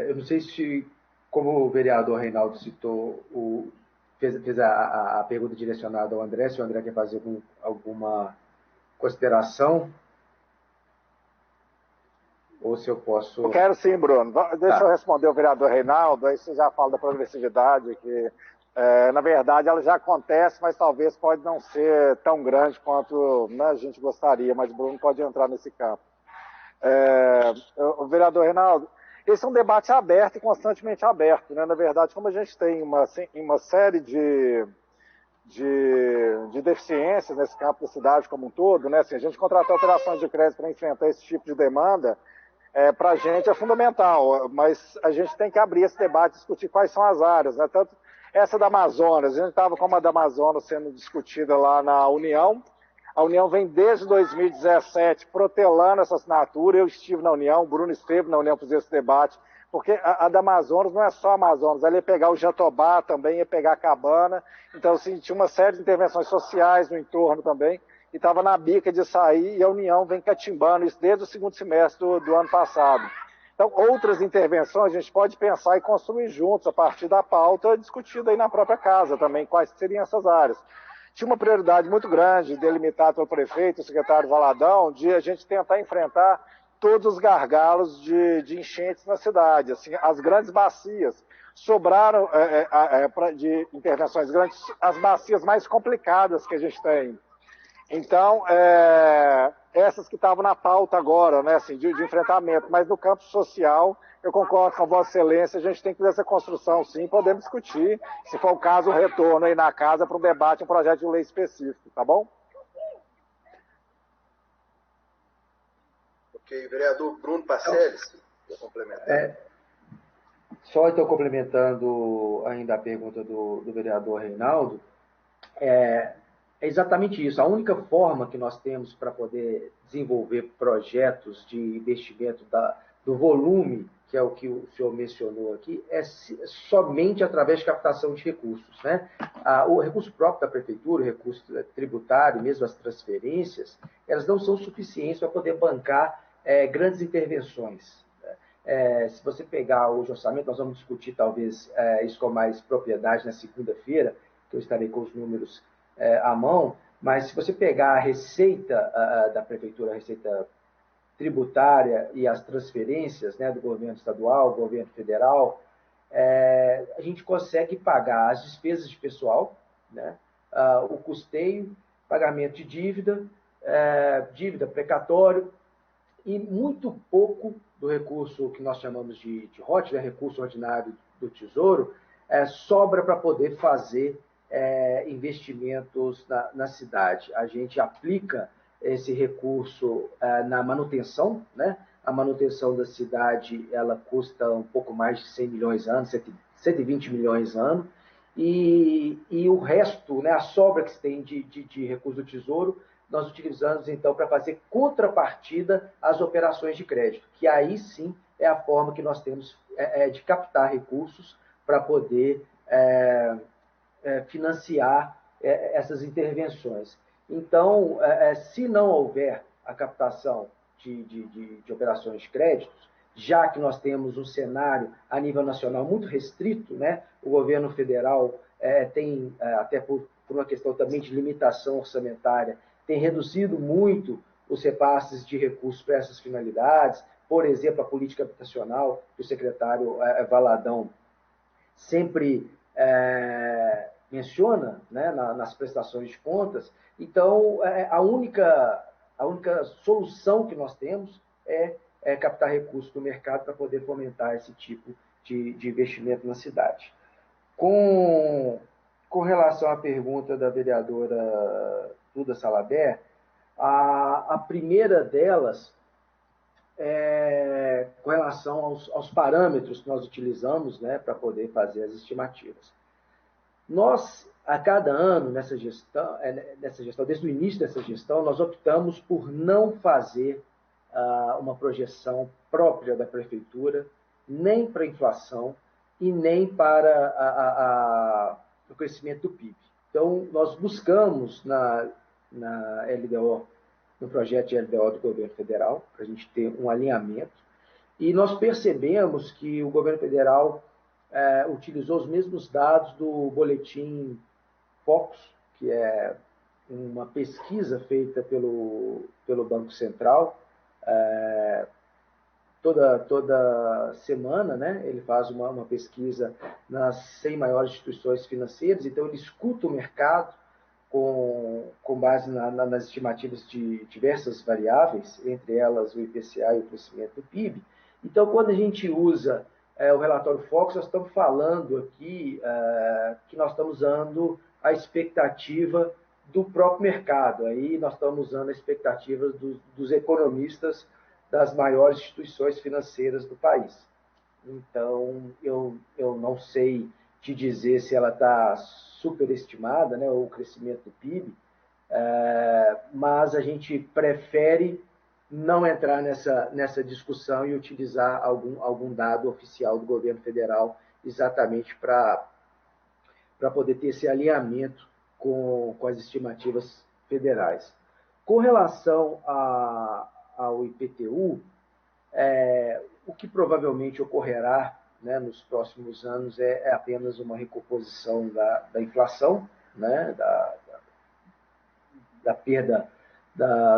Speaker 7: Eu não sei se, como o vereador Reinaldo citou, fez a pergunta direcionada ao André, se o André quer fazer alguma consideração, ou se eu posso...
Speaker 9: Eu quero sim, Bruno. Deixa eu responder ao vereador Reinaldo, aí você já fala da progressividade, que na verdade ela já acontece, mas talvez pode não ser tão grande quanto, né, a gente gostaria, mas o Bruno pode entrar nesse campo. O vereador Reinaldo, esse é um debate aberto e constantemente aberto, né? Na verdade, como a gente tem uma série de deficiências nesse campo da cidade como um todo, né? Assim, a gente contratar operações de crédito para enfrentar esse tipo de demanda, para a gente é fundamental, mas a gente tem que abrir esse debate, discutir quais são as áreas, né? Tanto essa da Amazonas, a gente estava com uma da Amazonas sendo discutida lá na União. A União vem desde 2017 protelando essa assinatura. Eu estive na União, o Bruno esteve na União para fazer esse debate, porque a da Amazonas não é só a Amazonas, ela ia pegar o Jatobá também, ia pegar a Cabana. Então, assim, tinha uma série de intervenções sociais no entorno também, e estava na bica de sair, e a União vem catimbando isso desde o segundo semestre do ano passado. Então, outras intervenções a gente pode pensar e construir juntos, a partir da pauta discutida aí na própria casa também, quais seriam essas áreas. Tinha uma prioridade muito grande, delimitada pelo prefeito, o secretário Valadão, de a gente tentar enfrentar todos os gargalos de enchentes na cidade. Assim, as grandes bacias sobraram de intervenções grandes, as bacias mais complicadas que a gente tem. Então, essas que estavam na pauta agora, né, assim, de enfrentamento, mas no campo social, eu concordo com a Vossa Excelência, a gente tem que fazer essa construção, sim, podemos discutir, se for o caso, o retorno aí na casa para um debate, um projeto de lei específico, tá bom?
Speaker 1: Ok, vereador Bruno Pacelli, quer complementar?
Speaker 7: Só então complementando ainda a pergunta do vereador Reinaldo, é exatamente isso. A única forma que nós temos para poder desenvolver projetos de investimento do volume, que é o que o senhor mencionou aqui, é somente através de captação de recursos, né? O recurso próprio da prefeitura, o recurso tributário, mesmo as transferências, elas não são suficientes para poder bancar grandes intervenções. Se você pegar o orçamento, nós vamos discutir talvez isso com mais propriedade na segunda-feira, que eu estarei com os números à mão, mas se você pegar a receita da prefeitura, a receita tributária e as transferências, né, do governo estadual, do governo federal, a gente consegue pagar as despesas de pessoal, né, o custeio, pagamento de dívida, dívida precatório, e muito pouco do recurso que nós chamamos de ROT, né, recurso ordinário do Tesouro, sobra para poder fazer investimentos na cidade. A gente aplica esse recurso na manutenção, né? A manutenção da cidade, ela custa um pouco mais de 100 milhões ano, 120 milhões ano, e o resto, né, a sobra que se tem de recurso do Tesouro, nós utilizamos, então, para fazer contrapartida às operações de crédito, que aí sim é a forma que nós temos de captar recursos para poder financiar essas intervenções. Então, se não houver a captação de operações de créditos, já que nós temos um cenário a nível nacional muito restrito, né? O governo federal tem, até por uma questão também de limitação orçamentária, tem reduzido muito os repasses de recursos para essas finalidades, por exemplo, a política habitacional, que o secretário Valadão sempre menciona, né, nas prestações de contas. Então, a única solução que nós temos é captar recursos do mercado para poder fomentar esse tipo de investimento na cidade. Com relação à pergunta da vereadora Duda Salabert, a primeira delas com relação aos parâmetros que nós utilizamos, né, para poder fazer as estimativas. Nós, a cada ano, nessa gestão, desde o início dessa gestão, nós optamos por não fazer uma projeção própria da prefeitura, nem para a inflação e nem para o crescimento do PIB. Então, nós buscamos na LDO, no projeto de LDO do governo federal, para a gente ter um alinhamento, e nós percebemos que o governo federal utilizou os mesmos dados do boletim Focus, que é uma pesquisa feita pelo Banco Central. Toda semana, né, ele faz uma pesquisa nas 100 maiores instituições financeiras, então ele escuta o mercado com base nas estimativas de diversas variáveis, entre elas o IPCA e o crescimento do PIB. Então, quando a gente usa o relatório Focus, nós estamos falando aqui que nós estamos usando a expectativa do próprio mercado. Aí nós estamos usando a expectativa dos economistas das maiores instituições financeiras do país. Então, eu não sei te dizer se ela está superestimada, né, o crescimento do PIB, mas a gente prefere não entrar nessa discussão e utilizar algum dado oficial do governo federal exatamente para poder ter esse alinhamento com as estimativas federais. Com relação ao IPTU, o que provavelmente ocorrerá, né, nos próximos anos é apenas uma recomposição da inflação, né, da perda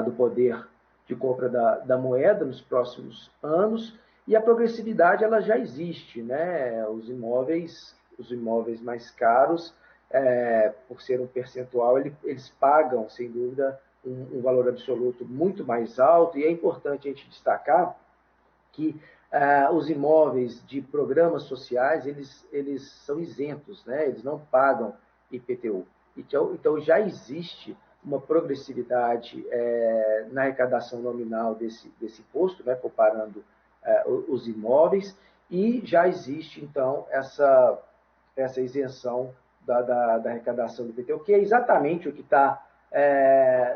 Speaker 7: do poder de compra da moeda nos próximos anos, e a progressividade ela já existe, né? Os imóveis mais caros, por ser um percentual, eles pagam, sem dúvida, um valor absoluto muito mais alto, e é importante a gente destacar que os imóveis de programas sociais, eles são isentos, né? Eles não pagam IPTU. Então já existe uma progressividade na arrecadação nominal desse imposto, né? Comparando os imóveis, e já existe, então, essa isenção da arrecadação do IPTU, que é exatamente o que está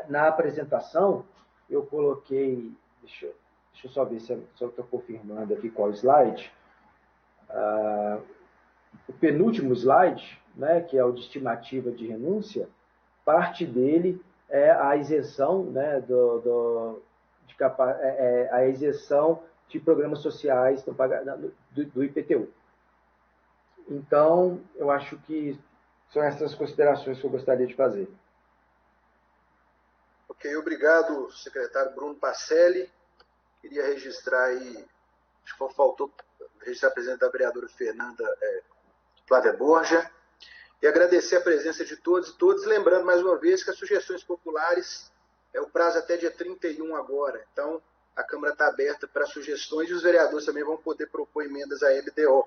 Speaker 7: na apresentação. Eu coloquei, deixa eu só ver se eu estou confirmando aqui qual slide. O penúltimo slide, né, que é o de estimativa de renúncia, parte dele é a isenção, né, a isenção de programas sociais do IPTU. Então, eu acho que são essas considerações que eu gostaria de fazer.
Speaker 1: Ok, obrigado, secretário Bruno Pacelli. Queria registrar aí, acho que faltou registrar a presença da vereadora Fernanda Flávia Borja, e agradecer a presença de todos e todas, lembrando mais uma vez que as sugestões populares, o prazo até dia 31 agora, então a Câmara está aberta para sugestões e os vereadores também vão poder propor emendas à LDO.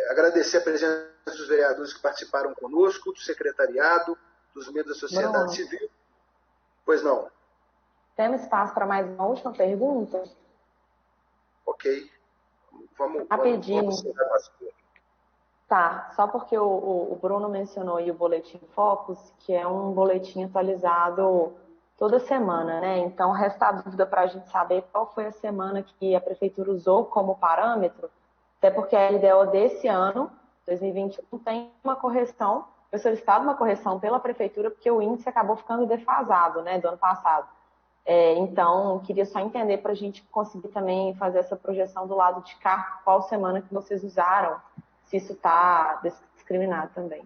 Speaker 1: Agradecer a presença dos vereadores que participaram conosco, do secretariado, dos membros da sociedade civil. Pois não?
Speaker 8: Temos espaço para mais uma última pergunta?
Speaker 1: Ok. Vamos
Speaker 8: rapidinho.
Speaker 1: Vamos
Speaker 8: Tá, só porque o Bruno mencionou aí o Boletim Focus, que é um boletim atualizado toda semana, né? Então, resta a dúvida para a gente saber qual foi a semana que a Prefeitura usou como parâmetro, até porque a LDO desse ano, 2021, tem uma correção, foi solicitada uma correção pela Prefeitura, porque o índice acabou ficando defasado, né, do ano passado. Então, queria só entender para a gente conseguir também fazer essa projeção do lado de cá, qual semana que vocês usaram, se isso está discriminado também.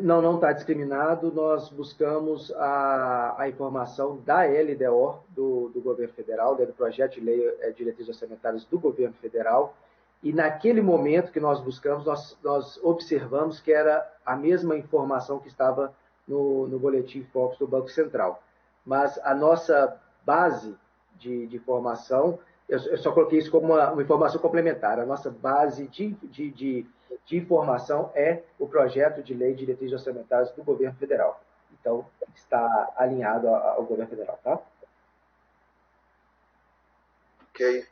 Speaker 7: Não está discriminado. Nós buscamos a informação da LDO do governo federal, do projeto de lei diretrizes orçamentárias do governo federal, e naquele momento que nós buscamos, nós observamos que era a mesma informação que estava no Boletim Focus do Banco Central. Mas a nossa base de informação, eu só coloquei isso como uma informação complementar. A nossa base de informação é o projeto de lei de diretrizes orçamentárias do governo federal. Então, está alinhado ao governo federal, tá?
Speaker 1: Ok.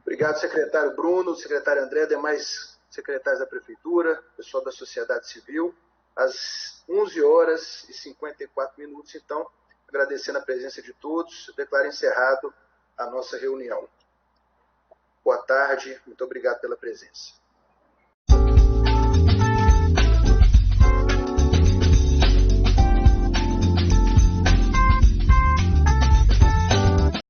Speaker 1: Obrigado, secretário Bruno, secretário André, demais secretários da Prefeitura, pessoal da sociedade civil, às 11 horas e 54 minutos. Então, agradecendo a presença de todos, declaro encerrado a nossa reunião. Boa tarde, muito obrigado pela presença.